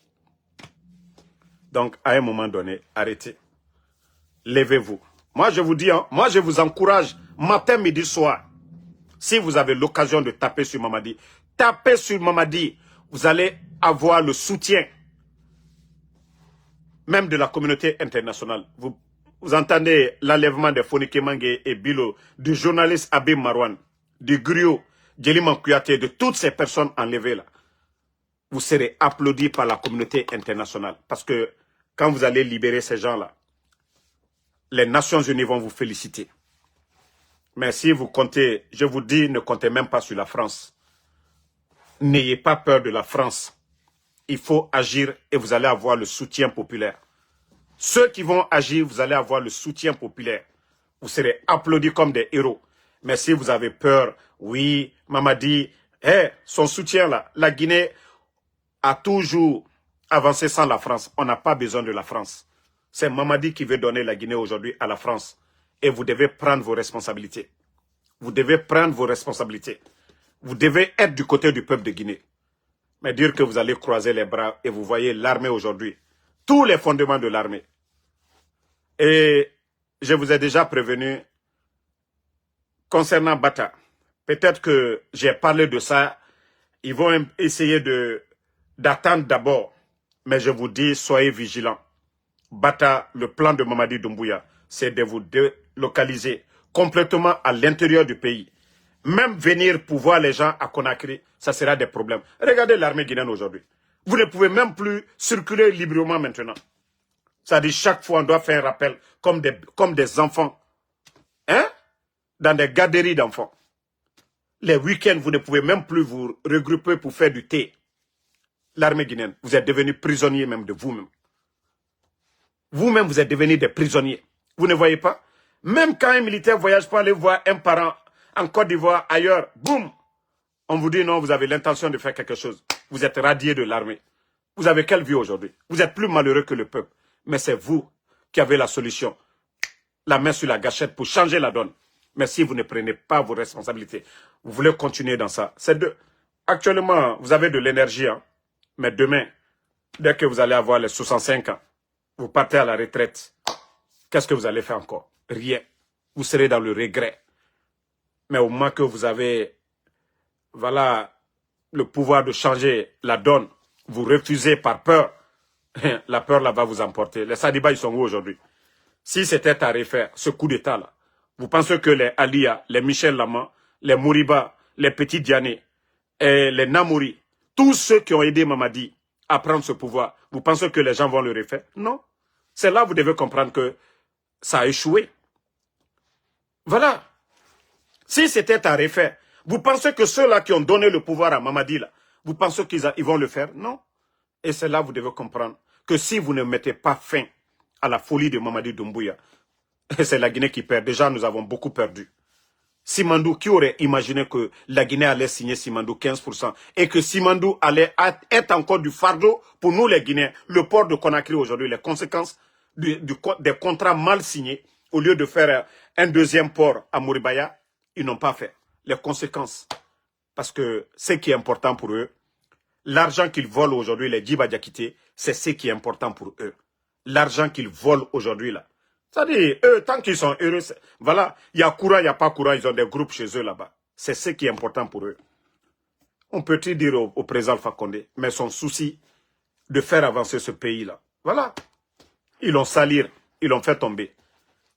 Donc, à un moment donné, arrêtez. Levez-vous. Moi, je vous dis, hein, moi, je vous encourage, matin, midi, soir. Si vous avez l'occasion de taper sur Mamadi, tapez sur Mamadi. Vous allez avoir le soutien, même de la communauté internationale. Vous entendez l'enlèvement de Fonike Mange et Bilo, du journaliste Abim Marwan, du griot, Djeliman Kouyaté, de toutes ces personnes enlevées là. Vous serez applaudis par la communauté internationale. Parce que quand vous allez libérer ces gens-là, les Nations Unies vont vous féliciter. Mais si vous comptez, je vous dis, ne comptez même pas sur la France. N'ayez pas peur de la France. Il faut agir et vous allez avoir le soutien populaire. Ceux qui vont agir, vous allez avoir le soutien populaire. Vous serez applaudis comme des héros. Mais si vous avez peur, oui, Mamadi, son soutien là, la Guinée a toujours avancé sans la France. On n'a pas besoin de la France. C'est Mamadi qui veut donner la Guinée aujourd'hui à la France. Et vous devez prendre vos responsabilités. Vous devez prendre vos responsabilités. Vous devez être du côté du peuple de Guinée. Mais dire que vous allez croiser les bras et vous voyez l'armée aujourd'hui. Tous les fondements de l'armée. Et je vous ai déjà prévenu concernant Bata. Peut-être que j'ai parlé de ça. Ils vont essayer d'attendre d'abord. Mais je vous dis, soyez vigilants. Bata, le plan de Mamadi Doumbouya, c'est de vous délocaliser complètement à l'intérieur du pays. Même venir pour voir les gens à Conakry, ça sera des problèmes. Regardez l'armée guinéenne aujourd'hui. Vous ne pouvez même plus circuler librement maintenant. Ça dit chaque fois on doit faire un rappel comme des enfants. Hein? Dans des garderies d'enfants. Les week-ends, vous ne pouvez même plus vous regrouper pour faire du thé. L'armée guinéenne, vous êtes devenus prisonniers même de vous-même. Vous-même, vous êtes devenus des prisonniers. Vous ne voyez pas? Même quand un militaire voyage pour aller voir un parent en Côte d'Ivoire, ailleurs, boum, on vous dit non, vous avez l'intention de faire quelque chose. Vous êtes radié de l'armée. Vous avez quelle vie aujourd'hui? Vous êtes plus malheureux que le peuple. Mais c'est vous qui avez la solution. La main sur la gâchette pour changer la donne. Mais si vous ne prenez pas vos responsabilités, vous voulez continuer dans ça. Actuellement, vous avez de l'énergie, hein? Mais demain, dès que vous allez avoir les 65 ans, vous partez à la retraite. Qu'est-ce que vous allez faire encore? Rien. Vous serez dans le regret. Mais au moment que vous avez, voilà, le pouvoir de changer la donne, vous refusez par peur. La peur là va vous emporter. Les Sadiba, ils sont où aujourd'hui? Si c'était à refaire, ce coup d'état là, vous pensez que les Alia, les Michel Lama, les Mouriba, les Petits Diané, et les Namouri, tous ceux qui ont aidé Mamadi à prendre ce pouvoir, vous pensez que les gens vont le refaire? Non. C'est là que vous devez comprendre que ça a échoué. Voilà. Si c'était à refaire, vous pensez que ceux-là qui ont donné le pouvoir à Mamadi, là, vous pensez qu'ils vont le faire? Non. Et c'est là que vous devez comprendre que si vous ne mettez pas fin à la folie de Mamadi Doumbouya, c'est la Guinée qui perd. Déjà, nous avons beaucoup perdu. Simandou, qui aurait imaginé que la Guinée allait signer Simandou 15% et que Simandou allait être encore du fardeau pour nous les Guinéens. Le port de Conakry aujourd'hui, les conséquences des contrats mal signés, au lieu de faire un deuxième port à Mouribaya, ils n'ont pas fait. Les conséquences. Parce que ce qui est important pour eux, l'argent qu'ils volent aujourd'hui, les Djiba Diakité, c'est ce qui est important pour eux. L'argent qu'ils volent aujourd'hui là. C'est-à-dire, eux, tant qu'ils sont heureux, voilà, il y a courant, il n'y a pas courant, ils ont des groupes chez eux là-bas. C'est ce qui est important pour eux. On peut-il dire au président Alpha Condé, mais son souci de faire avancer ce pays-là. Voilà. Ils l'ont salir, ils l'ont fait tomber.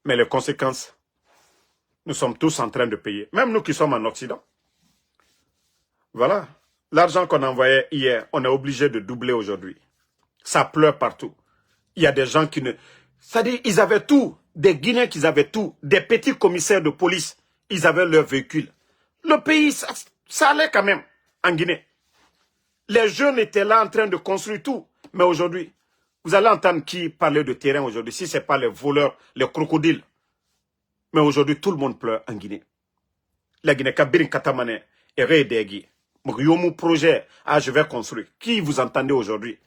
Mais les conséquences, nous sommes tous en train de payer. Même nous qui sommes en Occident. Voilà. L'argent qu'on envoyait hier, on est obligé de doubler aujourd'hui. Ça pleure partout. Il y a des gens qui ne... C'est-à-dire, ils avaient tout. Des Guinéens qui avaient tout. Des petits commissaires de police, ils avaient leur véhicule. Le pays, ça allait quand même en Guinée. Les jeunes étaient là en train de construire tout. Mais aujourd'hui, vous allez entendre qui parler de terrain aujourd'hui, si ce n'est pas les voleurs, les crocodiles. Mais aujourd'hui, tout le monde pleure en Guinée. La Guinée, Kabirin Katamane, et Redegui. Yomu projet, je vais construire. Qui vous entendez aujourd'hui?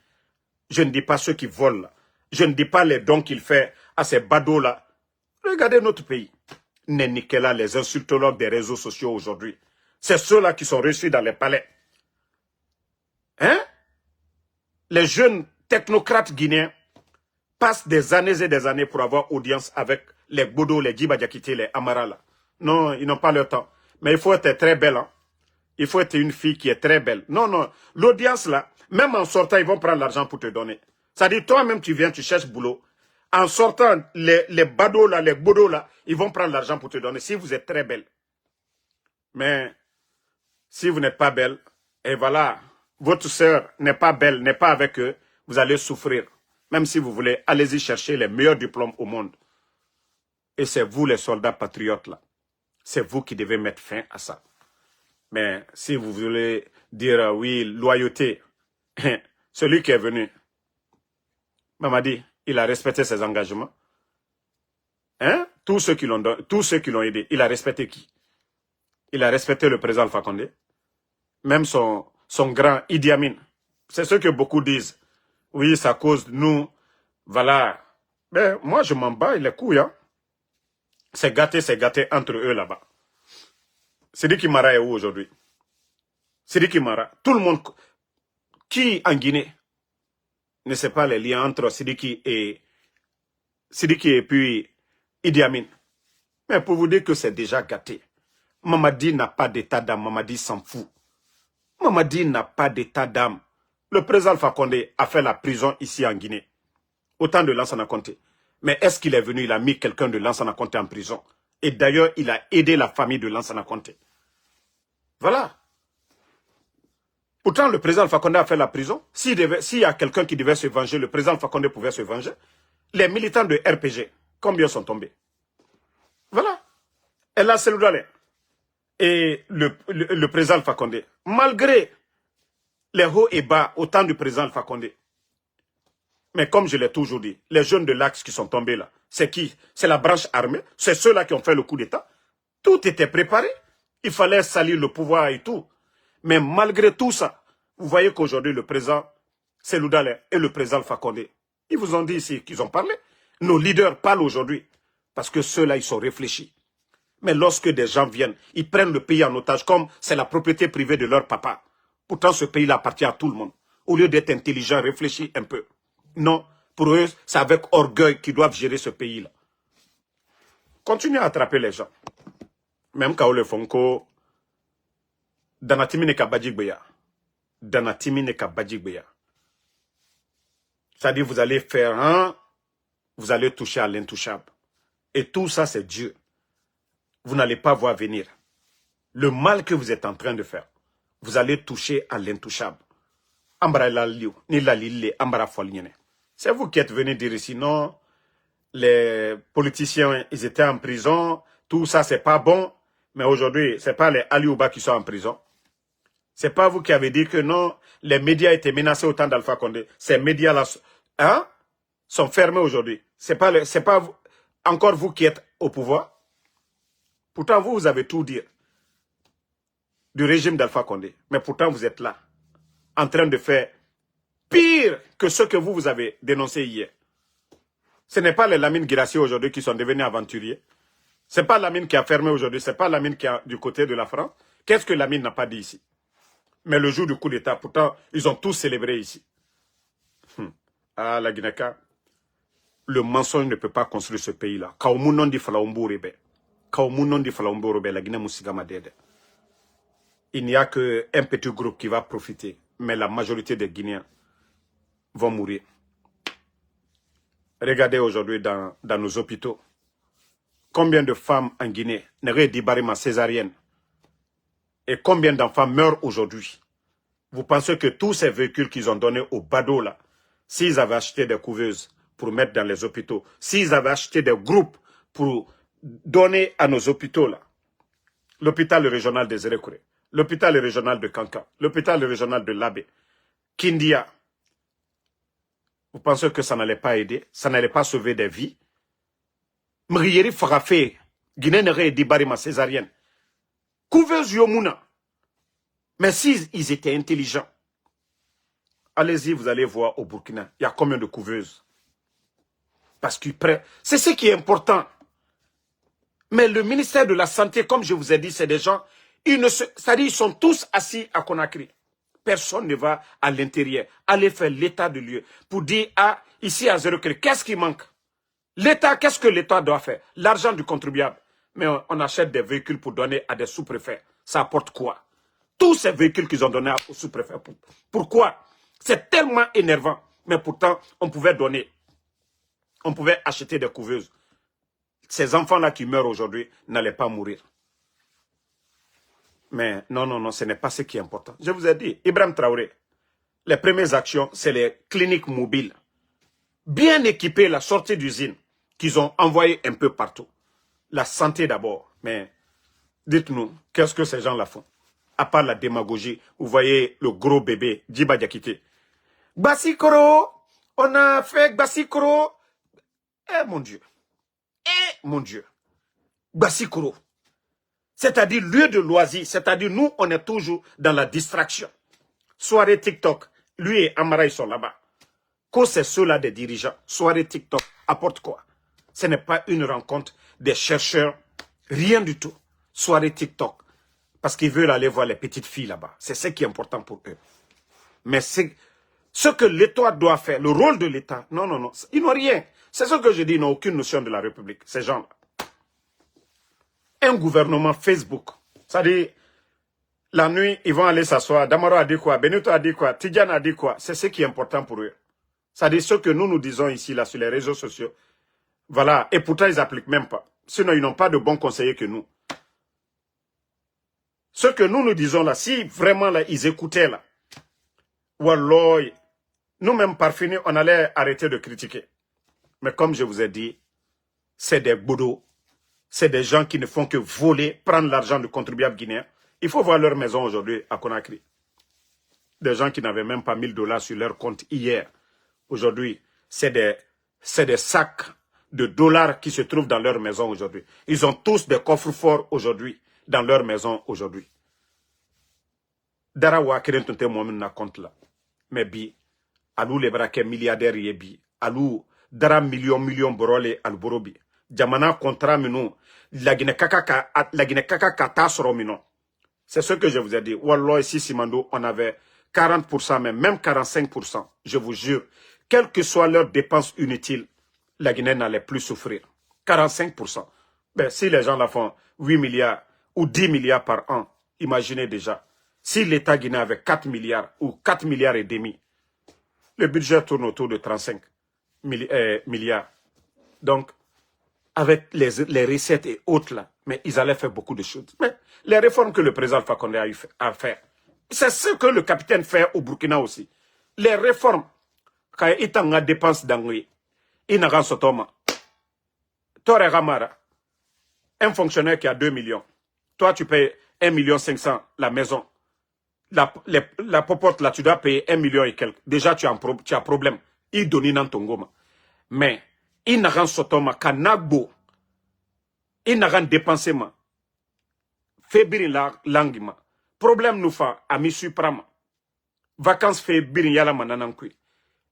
Je ne dis pas ceux qui volent là. Je ne dis pas les dons qu'il fait à ces badauds-là. Regardez notre pays. Nénikela, les insultologues des réseaux sociaux aujourd'hui. C'est ceux-là qui sont reçus dans les palais. Hein? Les jeunes technocrates guinéens passent des années et des années pour avoir audience avec les Bodo, les Djiba Diakité, les Amara là. Non, ils n'ont pas leur temps. Mais il faut être très belle. Hein? Il faut être une fille qui est très belle. Non, non. L'audience là, même en sortant, ils vont prendre l'argent pour te donner. C'est-à-dire, toi-même, tu viens, tu cherches boulot. En sortant, les Bado là, les Bodo là, ils vont prendre l'argent pour te donner si vous êtes très belle. Mais si vous n'êtes pas belle, et voilà, votre sœur n'est pas belle, n'est pas avec eux, vous allez souffrir. Même si vous voulez, allez-y chercher les meilleurs diplômes au monde. Et c'est vous les soldats patriotes là. C'est vous qui devez mettre fin à ça. Mais si vous voulez dire oui, loyauté, celui qui est venu, Mamadi, il a respecté ses engagements. Hein? Tous ceux qui l'ont aidé, il a respecté qui? Il a respecté le président Alpha Condé. Même son grand Idi Amin. C'est ce que beaucoup disent. Oui, ça cause nous. Voilà. Mais moi, je m'en bats, les couilles. Hein? C'est gâté entre eux là-bas. Sidiki Mara est où aujourd'hui? Sidiki Mara. Tout le monde. Qui en Guinée ne sait pas les liens entre Sidiki et puis Idi Amin? Mais pour vous dire que c'est déjà gâté. Mamadi n'a pas d'état d'âme. Mamadi s'en fout. Mamadi n'a pas d'état d'âme. Le président Alpha Condé a fait la prison ici en Guinée. Autant de Lansana Conté. Mais est-ce qu'il est venu, il a mis quelqu'un de Lansana Conté en prison? Et d'ailleurs, il a aidé la famille de Lansana Conté. Voilà. Pourtant, le président Alpha Condé a fait la prison. S'il y a quelqu'un qui devait se venger, le président Alpha Condé pouvait se venger. Les militants de RPG, combien sont tombés? Voilà. Et là, c'est le et le président Alpha Condé, malgré les hauts et bas au temps du président Alpha Condé. Mais comme je l'ai toujours dit, les jeunes de l'Axe qui sont tombés là, c'est qui? C'est la branche armée, c'est ceux-là qui ont fait le coup d'État. Tout était préparé. Il fallait salir le pouvoir et tout. Mais malgré tout ça, vous voyez qu'aujourd'hui, le président Cellou Dalein et le président Alpha Condé, ils vous ont dit ici qu'ils ont parlé. Nos leaders parlent aujourd'hui parce que ceux-là, ils sont réfléchis. Mais lorsque des gens viennent, ils prennent le pays en otage comme c'est la propriété privée de leur papa. Pourtant, ce pays-là appartient à tout le monde. Au lieu d'être intelligent, réfléchis un peu. Non, pour eux, c'est avec orgueil qu'ils doivent gérer ce pays-là. Continuez à attraper les gens. Même Kaole Fonko, Danatimi Neka Badjigbeya. Danatimi Neka Badjigbeya. C'est-à-dire, vous allez faire un, vous allez toucher à l'intouchable. Et tout ça, c'est Dieu. Vous n'allez pas voir venir. Le mal que vous êtes en train de faire, vous allez toucher à l'intouchable. C'est vous qui êtes venu dire ici, non, les politiciens, ils étaient en prison, tout ça, c'est pas bon. Mais aujourd'hui, c'est pas les Aliouba qui sont en prison. C'est pas vous qui avez dit que non, les médias étaient menacés au temps d'Alpha Condé. Ces médias-là sont fermés aujourd'hui. C'est pas vous, encore vous qui êtes au pouvoir. Pourtant, vous avez tout dit du régime d'Alpha Condé. Mais pourtant, vous êtes là, en train de faire pire que ce que vous avez dénoncé hier. Ce n'est pas les Lamine Guirassy aujourd'hui qui sont devenus aventuriers. Ce n'est pas Lamine qui a fermé aujourd'hui. Ce n'est pas Lamine qui est du côté de la France. Qu'est-ce que Lamine n'a pas dit ici? Mais le jour du coup d'État, pourtant, ils ont tous célébré ici. Ah, la Guinée-Ka, le mensonge ne peut pas construire ce pays-là. Il n'y a qu'un petit groupe qui va profiter. Mais la majorité des Guinéens vont mourir. Regardez aujourd'hui dans nos hôpitaux. Combien de femmes en Guinée n'auraient dit barima césarienne? Et combien d'enfants meurent aujourd'hui? Vous pensez que tous ces véhicules qu'ils ont donnés aux badauds là, s'ils avaient acheté des couveuses pour mettre dans les hôpitaux, s'ils avaient acheté des groupes pour donner à nos hôpitaux là, l'hôpital régional des Zérékouré, l'hôpital régional de Kanka, l'hôpital régional de Labé, Kindia, vous pensez que ça n'allait pas aider, ça n'allait pas sauver des vies? Mrieri Farafé, Guinée n'aurait dit barima césarienne. Couveuse Yomuna. Mais s'ils étaient intelligents, allez-y, vous allez voir au Burkina, il y a combien de couveuses? Parce qu'ils prennent. C'est ce qui est important. Mais le ministère de la Santé, comme je vous ai dit, c'est des gens, c'est-à-dire ils sont tous assis à Conakry. personne ne va à l'intérieur aller faire l'état de lieu pour dire, ah, ici à Zéro Kéré, qu'est-ce qui manque? L'État, qu'est-ce que l'État doit faire? L'argent du contribuable. Mais on achète des véhicules pour donner à des sous-préfets. Ça apporte quoi? Tous ces véhicules qu'ils ont donnés aux sous-préfets. Pourquoi? C'est tellement énervant. Mais pourtant, on pouvait donner. On pouvait acheter des couveuses. Ces enfants-là qui meurent aujourd'hui n'allaient pas mourir. Mais non, ce n'est pas ce qui est important. Je vous ai dit, Ibrahim Traoré, les premières actions, c'est les cliniques mobiles. Bien équipées, la sortie d'usine, qu'ils ont envoyées un peu partout. La santé d'abord. Mais dites-nous, qu'est-ce que ces gens-là font? À part la démagogie, vous voyez le gros bébé, Djiba Diakité. Bassikoro, on a fait Bassikoro. Eh mon Dieu. Eh mon Dieu. Bassikoro. C'est-à-dire lieu de loisir. C'est-à-dire nous, on est toujours dans la distraction. Soirée TikTok. Lui et Amara, ils sont là-bas. Quand c'est ceux-là des dirigeants, soirée TikTok, apporte quoi? Ce n'est pas une rencontre des chercheurs. Rien du tout. Soirée TikTok. Parce qu'ils veulent aller voir les petites filles là-bas. C'est ce qui est important pour eux. Mais c'est ce que l'État doit faire, le rôle de l'État. Non. Ils n'ont rien. C'est ce que je dis, ils n'ont aucune notion de la République, ces gens-là. Un gouvernement Facebook. C'est-à-dire, la nuit, ils vont aller s'asseoir. Damaro a dit quoi? Benito a dit quoi? Tidjane a dit quoi? C'est ce qui est important pour eux. C'est-à-dire, ce que nous disons ici, là, sur les réseaux sociaux. Voilà. Et pourtant, ils n'appliquent même pas. Sinon, ils n'ont pas de bons conseillers que nous. Ce que nous disons là, si vraiment là, ils écoutaient là, wallah, nous-mêmes par fini, on allait arrêter de critiquer. Mais comme je vous ai dit, c'est des boudots, c'est des gens qui ne font que voler, prendre l'argent du contribuable guinéen. Il faut voir leur maison aujourd'hui à Conakry. Des gens qui n'avaient même pas 1000 $ sur leur compte hier. Aujourd'hui, c'est des sacs de dollars qui se trouvent dans leur maison aujourd'hui. Ils ont tous des coffres forts aujourd'hui, dans leur maison aujourd'hui. Dara wa keren tonte momin na compte là. Mais bi, alou le braquet milliardaire yebi, alou dara million borole al borobi. Jamana contrat minu, la Guinée kaka kata soro mino. C'est ce que je vous ai dit. Wallah, ici, Simando, on avait 40%, même 45%. Je vous jure, quelles que soient leurs dépenses inutiles, la Guinée n'allait plus souffrir. 45%. Ben, si les gens la font 8 milliards ou 10 milliards par an, imaginez déjà. Si l'État guinéen avait 4 milliards ou 4 milliards et demi, le budget tourne autour de 35 milliards. Donc, avec les recettes et autres là, mais ils allaient faire beaucoup de choses. Mais les réformes que le président Alpha Condé a eu à faire, c'est ce que le capitaine fait au Burkina aussi. Les réformes, quand il y a dépenses d'angui, il n'a pas sotoma. Toi, Ramara, un fonctionnaire qui a 2 millions, toi tu payes 1,5 million la maison. La popote là, tu dois payer 1 million et quelques. Déjà, tu as problème. Il donne dans ton goma. Mais, il n'a pas sotoma, kanagbo. Il n'a pas dépensé ma. Fébrile la langue ma. Problème nous fait à Missu Prama. Vacances fébrile yala mananankui.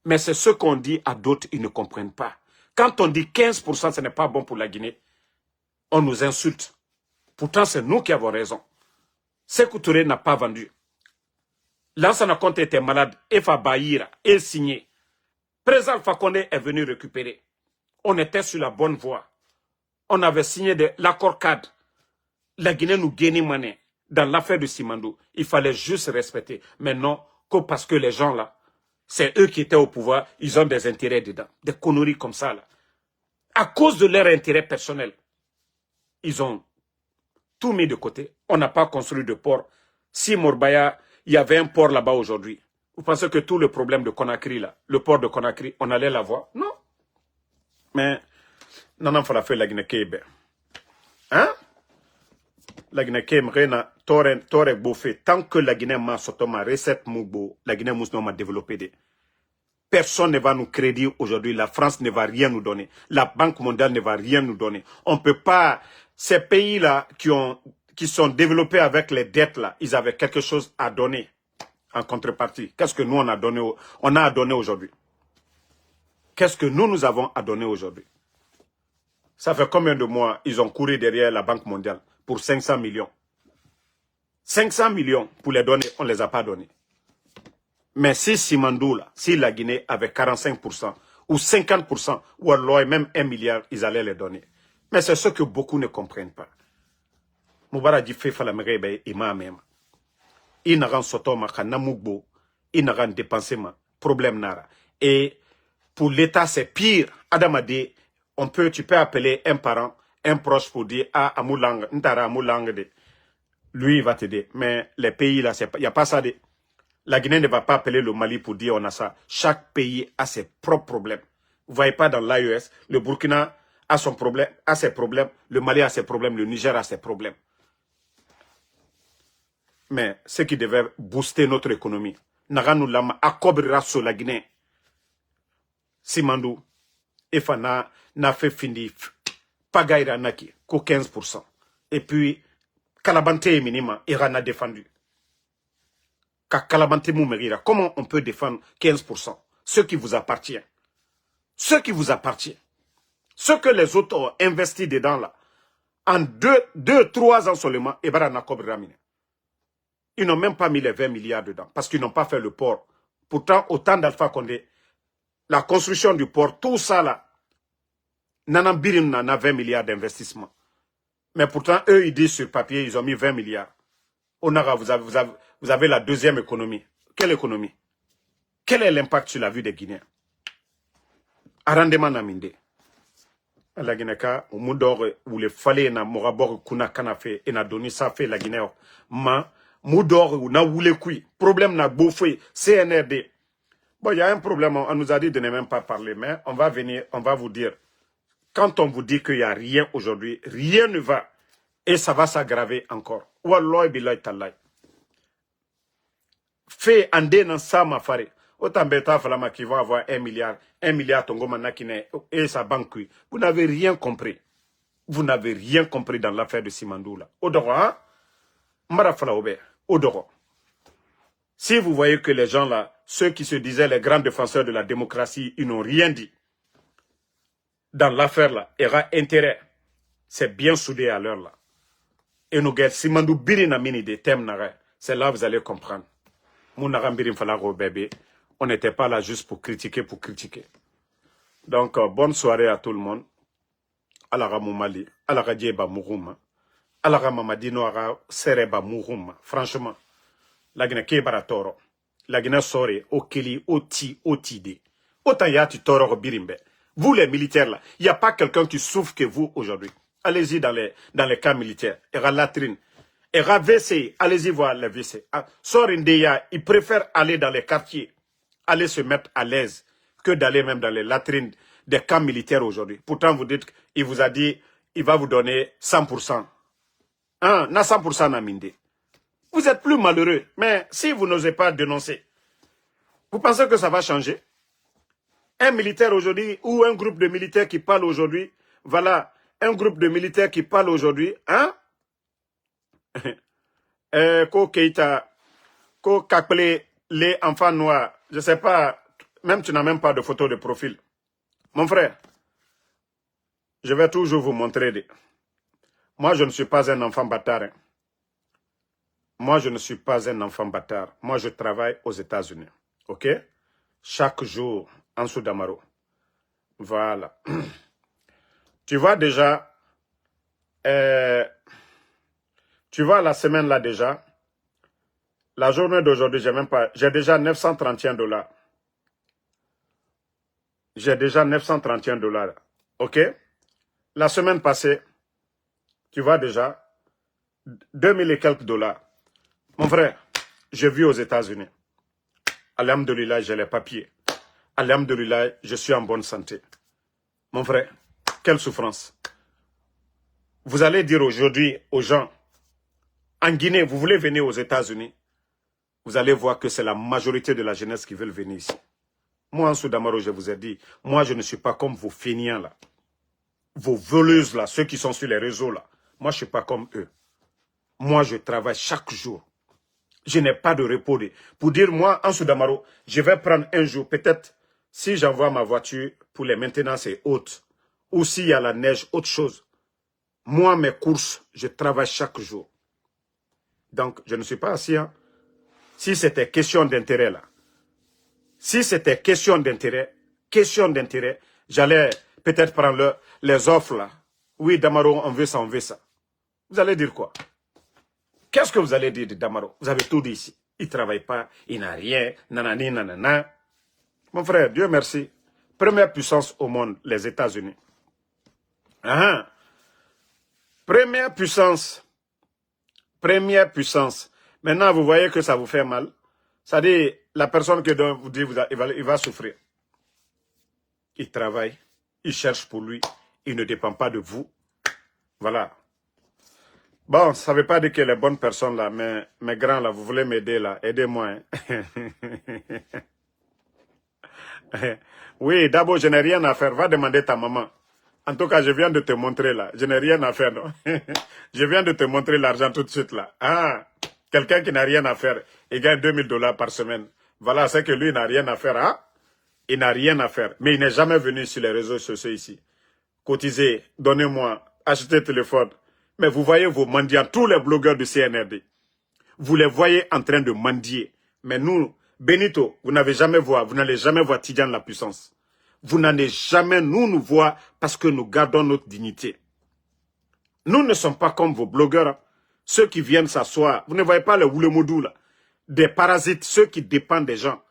Mais c'est ce qu'on dit à d'autres, ils ne comprennent pas. Quand on dit 15%, ce n'est pas bon pour la Guinée, on nous insulte. Pourtant, c'est nous qui avons raison. Sékou Touré n'a pas vendu. Lansana Conté était malade. Efa Bahira est signé. Président Alpha Condé est venu récupérer. On était sur la bonne voie. On avait signé l'accord cadre. La Guinée nous gagnait monnaie. Dans l'affaire de Simandou, il fallait juste respecter. Mais non, que parce que les gens là, c'est eux qui étaient au pouvoir, ils ont des intérêts dedans. Des conneries comme ça là. À cause de leur intérêt personnel, ils ont tout mis de côté. On n'a pas construit de port. Si Morbaya, il y avait un port là-bas aujourd'hui, vous pensez que tout le problème de Conakry là, le port de Conakry, on allait l'avoir? Non. Mais, non, il faut la faire la Guinée-Kébe. Hein? La Guinée-Kébe, Tore Bouffé, tant que la Guinée m'a sorti ma recette Moubo, la Guinée m'a développé. Personne ne va nous créditer aujourd'hui. La France ne va rien nous donner. La Banque mondiale ne va rien nous donner. On ne peut pas. Ces pays-là qui sont développés avec les dettes là, ils avaient quelque chose à donner en contrepartie. Qu'est-ce que nous on a à donner aujourd'hui? Qu'est-ce que nous avons à donner aujourd'hui? Ça fait combien de mois ils ont couru derrière la Banque mondiale pour 500 millions? 500 millions pour les donner, on ne les a pas donnés. Mais si Simandou, là, si la Guinée avait 45% ou 50%, ou alors même 1 milliard, ils allaient les donner. Mais c'est ce que beaucoup ne comprennent pas. Moubarak dit fait la méré imam même. Il n'a rien sotoma kanamugbo, il n'a rien dépensé ma problème nara. Et pour l'État c'est pire. Adam a dit, tu peux appeler un parent, un proche pour dire ah amoulang, ntara amoulang de. Lui il va t'aider. Mais les pays là, il n'y a pas ça de. La Guinée ne va pas appeler le Mali pour dire on a ça. Chaque pays a ses propres problèmes. Vous ne voyez pas dans l'AES, le Burkina a son problème, a ses problèmes, le Mali a ses problèmes, le Niger a ses problèmes. Mais ce qui devait booster notre économie, Naganou Lama accobera sur la Guinée. Simandou, Efana n'a fait fini, Pagaïra Naki, qu'au 15%. Et puis, Kalabante et Minima, Iran a défendu. Comment on peut défendre 15%? Ce qui vous appartient. Ce qui vous appartient. Ce que les autres ont investi dedans là. En 2-3 ans seulement, ils n'ont même pas mis les 20 milliards dedans. Parce qu'ils n'ont pas fait le port. Pourtant, autant d'Alpha Condé, la construction du port, tout ça là, Nanambirim n'en a 20 milliards d'investissement. Mais pourtant, eux, ils disent sur papier, ils ont mis 20 milliards. Onara, vous avez la deuxième économie. Quelle économie? Quel est l'impact sur la vie des Guinéens? Arrendement Naminde. La Guinée, au Moudor, où les fallait na Morabor Kuna Kanafe, et na donné ça fait la Guinée. Ma, Moudor, où na voulé kui. Problème na bouffé, CNRD. Bon, il y a un problème, on nous a dit de ne même pas parler, mais on va venir, on va vous dire. Quand on vous dit qu'il n'y a rien aujourd'hui, rien ne va. Et ça va s'aggraver encore. Wallah billahi tallah. Fait en dénant ça ma fare. Autant bêta falama qui va avoir 1 milliard. 1 milliard tongo manakine et sa banque. Vous n'avez rien compris. Vous n'avez rien compris dans l'affaire de Simandou là. Odoro, hein? Marafala obe. Odoro. Si vous voyez que les gens là, ceux qui se disaient les grands défenseurs de la démocratie, ils n'ont rien dit. Dans l'affaire là, il y aura intérêt. C'est bien soudé à l'heure là. Et nous guettes, si Mandou Birina mini des thèmes, c'est là que vous allez comprendre. On n'était pas là juste pour critiquer. Donc, bonne soirée à tout le monde. Alara Moumali, Alara Djeba Mourouma, Alara Mamadino Ara Sereba Mourouma. Franchement, la Guinée Kebara Toro, la Guinée Sore, Okeli, Oti, Otide. Autant yati Toro Birimbe. Vous les militaires là, il n'y a pas quelqu'un qui souffre que vous aujourd'hui. Allez-y dans les camps militaires. Era latrine. Era WC. Allez-y voir les WC. Sorindeya, ils préfèrent aller dans les quartiers. Aller se mettre à l'aise. Que d'aller même dans les latrines des camps militaires aujourd'hui. Pourtant, vous dites qu'il vous a dit, il va vous donner 100%. Hein? Na 100% na minde. Vous êtes plus malheureux. Mais si vous n'osez pas dénoncer, vous pensez que ça va changer? Un militaire aujourd'hui, ou un groupe de militaires qui parle aujourd'hui, voilà. Un groupe de militaires qui parle aujourd'hui, hein? Ko Keita, Ko Kakple, les enfants noirs, je sais pas, même tu n'as même pas de photo de profil. Mon frère, je vais toujours vous montrer. Moi, je ne suis pas un enfant bâtard. Hein. Moi, je ne suis pas un enfant bâtard. Moi, je travaille aux États-Unis. OK? Chaque jour, en Soudamaro. Voilà. Tu vois déjà, tu vois la semaine là déjà, la journée d'aujourd'hui, j'ai déjà 931 $. J'ai déjà 931 $. OK? La semaine passée, tu vois déjà, 2000 et quelques $. Mon frère, je vis aux États-Unis. Alhamdulillah, j'ai les papiers. Alhamdulillah, je suis en bonne santé. Mon frère, quelle souffrance. Vous allez dire aujourd'hui aux gens, en Guinée, vous voulez venir aux États-Unis, vous allez voir que c'est la majorité de la jeunesse qui veut venir ici. Moi, en Soudamaro, je vous ai dit, moi, je ne suis pas comme vos fainéants là. Vos voleuses là, ceux qui sont sur les réseaux là. Moi, je ne suis pas comme eux. Moi, je travaille chaque jour. Je n'ai pas de repos. Pour dire, moi, en Soudamaro, je vais prendre un jour, peut-être, si j'envoie ma voiture pour les maintenances et autres, ou s'il y a la neige, autre chose. Moi, mes courses, je travaille chaque jour. Donc, je ne suis pas assis. Hein. Si c'était question d'intérêt là, Si c'était question d'intérêt, j'allais peut-être prendre les offres là. Oui, Damaro, on veut ça, on veut ça. Vous allez dire quoi? Qu'est-ce que vous allez dire de Damaro? Vous avez tout dit ici. Il ne travaille pas, il n'a rien, nanani, nanana. Mon frère, Dieu merci. Première puissance au monde, les États-Unis. Première puissance. Première puissance. Maintenant, vous voyez que ça vous fait mal. C'est-à-dire, la personne que vous dit, il va souffrir. Il travaille, il cherche pour lui, il ne dépend pas de vous. Voilà. Bon, ça ne veut pas dire que les bonnes personnes là, mais mes grands là, vous voulez m'aider là, aidez-moi. Hein. Oui, d'abord, je n'ai rien à faire, va demander ta maman. En tout cas, je viens de te montrer là, je n'ai rien à faire, non. Je viens de te montrer l'argent tout de suite là. Ah, quelqu'un qui n'a rien à faire, il gagne $2000 par semaine. Voilà, c'est que lui, il n'a rien à faire, hein. Il n'a rien à faire, mais il n'est jamais venu sur les réseaux sociaux ici. Cotisez, donnez-moi, achetez téléphone. Mais vous voyez vos mendiants, tous les blogueurs du CNRD. Vous les voyez en train de mendier. Mais nous, Benito, vous n'allez jamais voir Tidjane la puissance. Vous n'allez jamais nous voir parce que nous gardons notre dignité. Nous ne sommes pas comme vos blogueurs. Hein. Ceux qui viennent s'asseoir. Vous ne voyez pas les Woulemodou là. Des parasites, ceux qui dépendent des gens.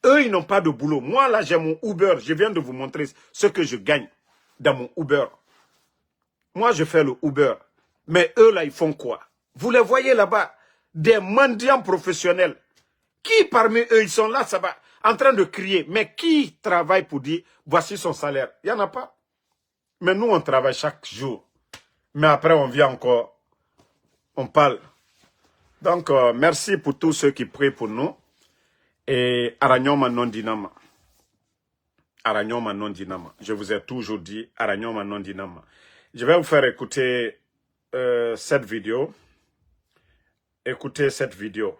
Eux, ils n'ont pas de boulot. Moi, là, j'ai mon Uber. Je viens de vous montrer ce que je gagne dans mon Uber. Moi, je fais le Uber. Mais eux, là, ils font quoi? Vous les voyez là-bas, des mendiants professionnels. Qui parmi eux, ils sont là, ça va, en train de crier. Mais qui travaille pour dire, voici son salaire? Il n'y en a pas. Mais nous, on travaille chaque jour. Mais après, on vient encore, on parle. Donc, merci pour tous ceux qui prient pour nous. Et Aranyoma non dinama. Aranyoma non dinama. Je vous ai toujours dit, Aranyoma non dinama. Je vais vous faire écouter cette vidéo. Écoutez cette vidéo.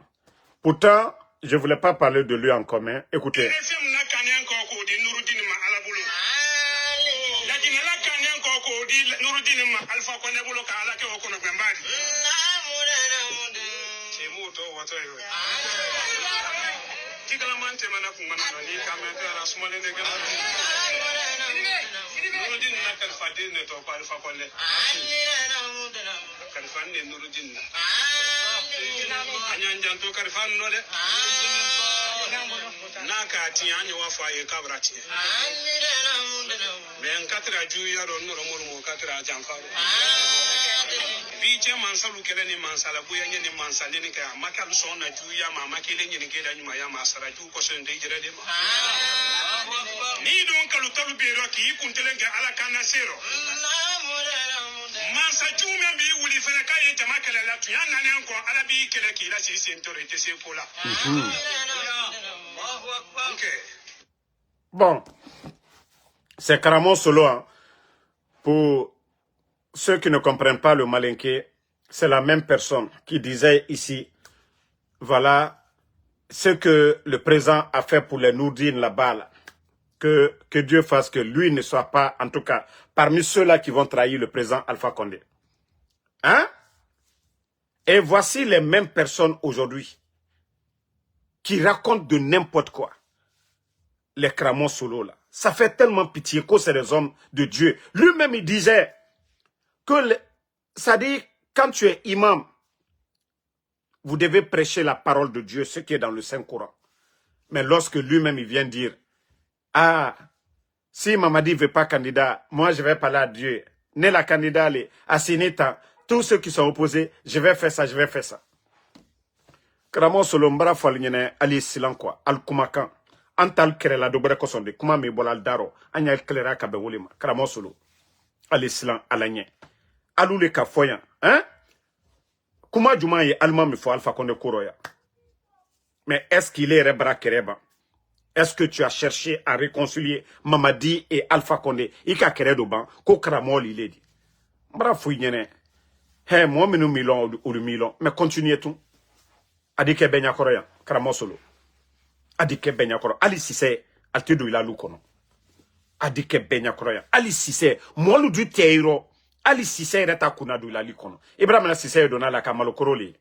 Pourtant, je ne voulais pas parler de lui en commun. Écoutez. Vice mansalu kele ni mansala buya ni mansali ni kaya makalu sona juya mama kele ni kele nyuma ya masara ju ko sende jere de ni don kalu talu bero ki kuntelenga ala kana sero mansa jume bi wuli fere kay jama kele la tu yana ne ko ala bi kele ki la si sentore te se pola. Okay. Bon, c'est carrément solo hein. Pour ceux qui ne comprennent pas le malinqué, c'est la même personne qui disait ici, voilà ce que le président a fait pour les Nourdines là-bas. Là. Que Dieu fasse que lui ne soit pas, en tout cas, parmi ceux-là qui vont trahir le président Alpha Condé. Hein? Et voici les mêmes personnes aujourd'hui qui racontent de n'importe quoi. Les cramons solo là. Ça fait tellement pitié que c'est des hommes de Dieu. Lui-même il disait que, ça dit, quand tu es imam, vous devez prêcher la parole de Dieu, ce qui est dans le Saint-Coran. Mais lorsque lui-même il vient dire, ah, si Mamadi ne veut pas candidat, moi je vais parler à Dieu. Né la candidat, à Sinita, tous ceux qui sont opposés, je vais faire ça, je vais faire ça. Kramo Solombra Faligne Ali Silan quoi, Al Kumakan, Antal Kerela Dobre Kosonde, Kuma me bolal daro, Anya Klera Kabewolima, Kramo Solo, Ali Silan Alanye, Alule Kafoyan, hein? Kuma Juma ye Allemand me faut Alpha Condé Koroya. Mais est-ce qu'il est Rebra Kereba? Est-ce que tu as cherché à réconcilier Mamadi et Alpha Condé? Ika Keredoban, Ko Kramo Liledi. Bra Fouyene. Hey, moi, nous milon ou le milon. Mais continuez tout. Adike Benya Koroya, Kramo Solo. Adike Benya Koroya. Ali Sise, Altedo ila Lukono. Adike Benya Koroya. Ali Sise, moi, le du Teiro. Ali Sise, Reta Kunadu ila Likono. Ibrahim Sise, donna la Kamalo Koroli.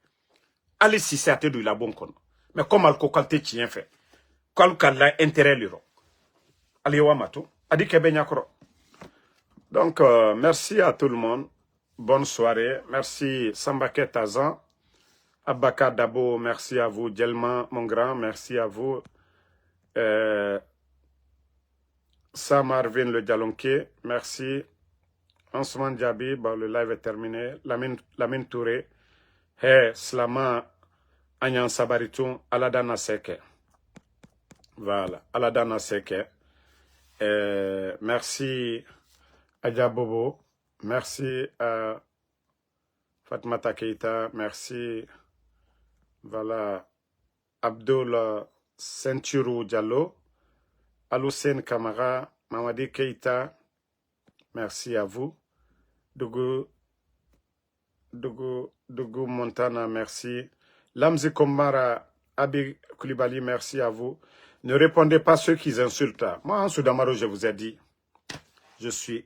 Ali Sise, Altedo ila Bonkono. Mais comme Alko Kalte tient fait. Kalkala intérêt liro. Aliwa matu. Adi kebe nyakro. Donc, merci à tout le monde. Bonne soirée. Merci Sambake Tazan. Abaka Dabo, merci à vous. Djelma, mon grand, merci à vous. Sam Arvin le Dialonké, merci. Ansman Djabi, bon, le live est terminé. Lamine Touré. Hey, Slama Anyan Sabaritoun, Aladana Seke. Voilà, Aladana Seke. Merci Adja Bobo. Merci à Fatmata Keita. Merci. Voilà. Abdul Senturu Diallo. Aloussen Kamara. Mamadi Keita. Merci à vous. Dougou Montana, merci. Lamzi Komara, Abi Koulibaly, merci à vous. Ne répondez pas à ceux qui insultent. Moi, en Soudamaro, je vous ai dit, je suis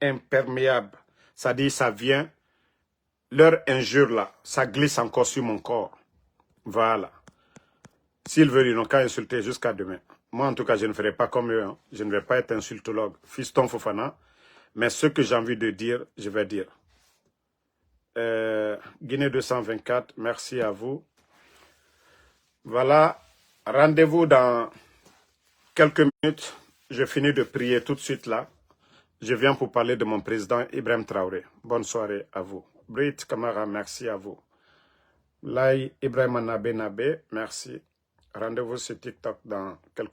imperméable. Ça dit, ça vient, leur injure là, ça glisse encore sur mon corps. Voilà. S'ils veulent, ils n'ont qu'à insulter jusqu'à demain. Moi, en tout cas, je ne ferai pas comme eux. Hein. Je ne vais pas être insultologue. Fiston Fofana. Mais ce que j'ai envie de dire, je vais dire. Guinée 224, merci à vous. Voilà, rendez-vous dans quelques minutes. Je finis de prier tout de suite là. Je viens pour parler de mon président Ibrahim Traoré. Bonne soirée à vous. Brit Kamara, merci à vous. Lai Ibrahim Nabe, merci. Rendez-vous sur TikTok dans quelques minutes.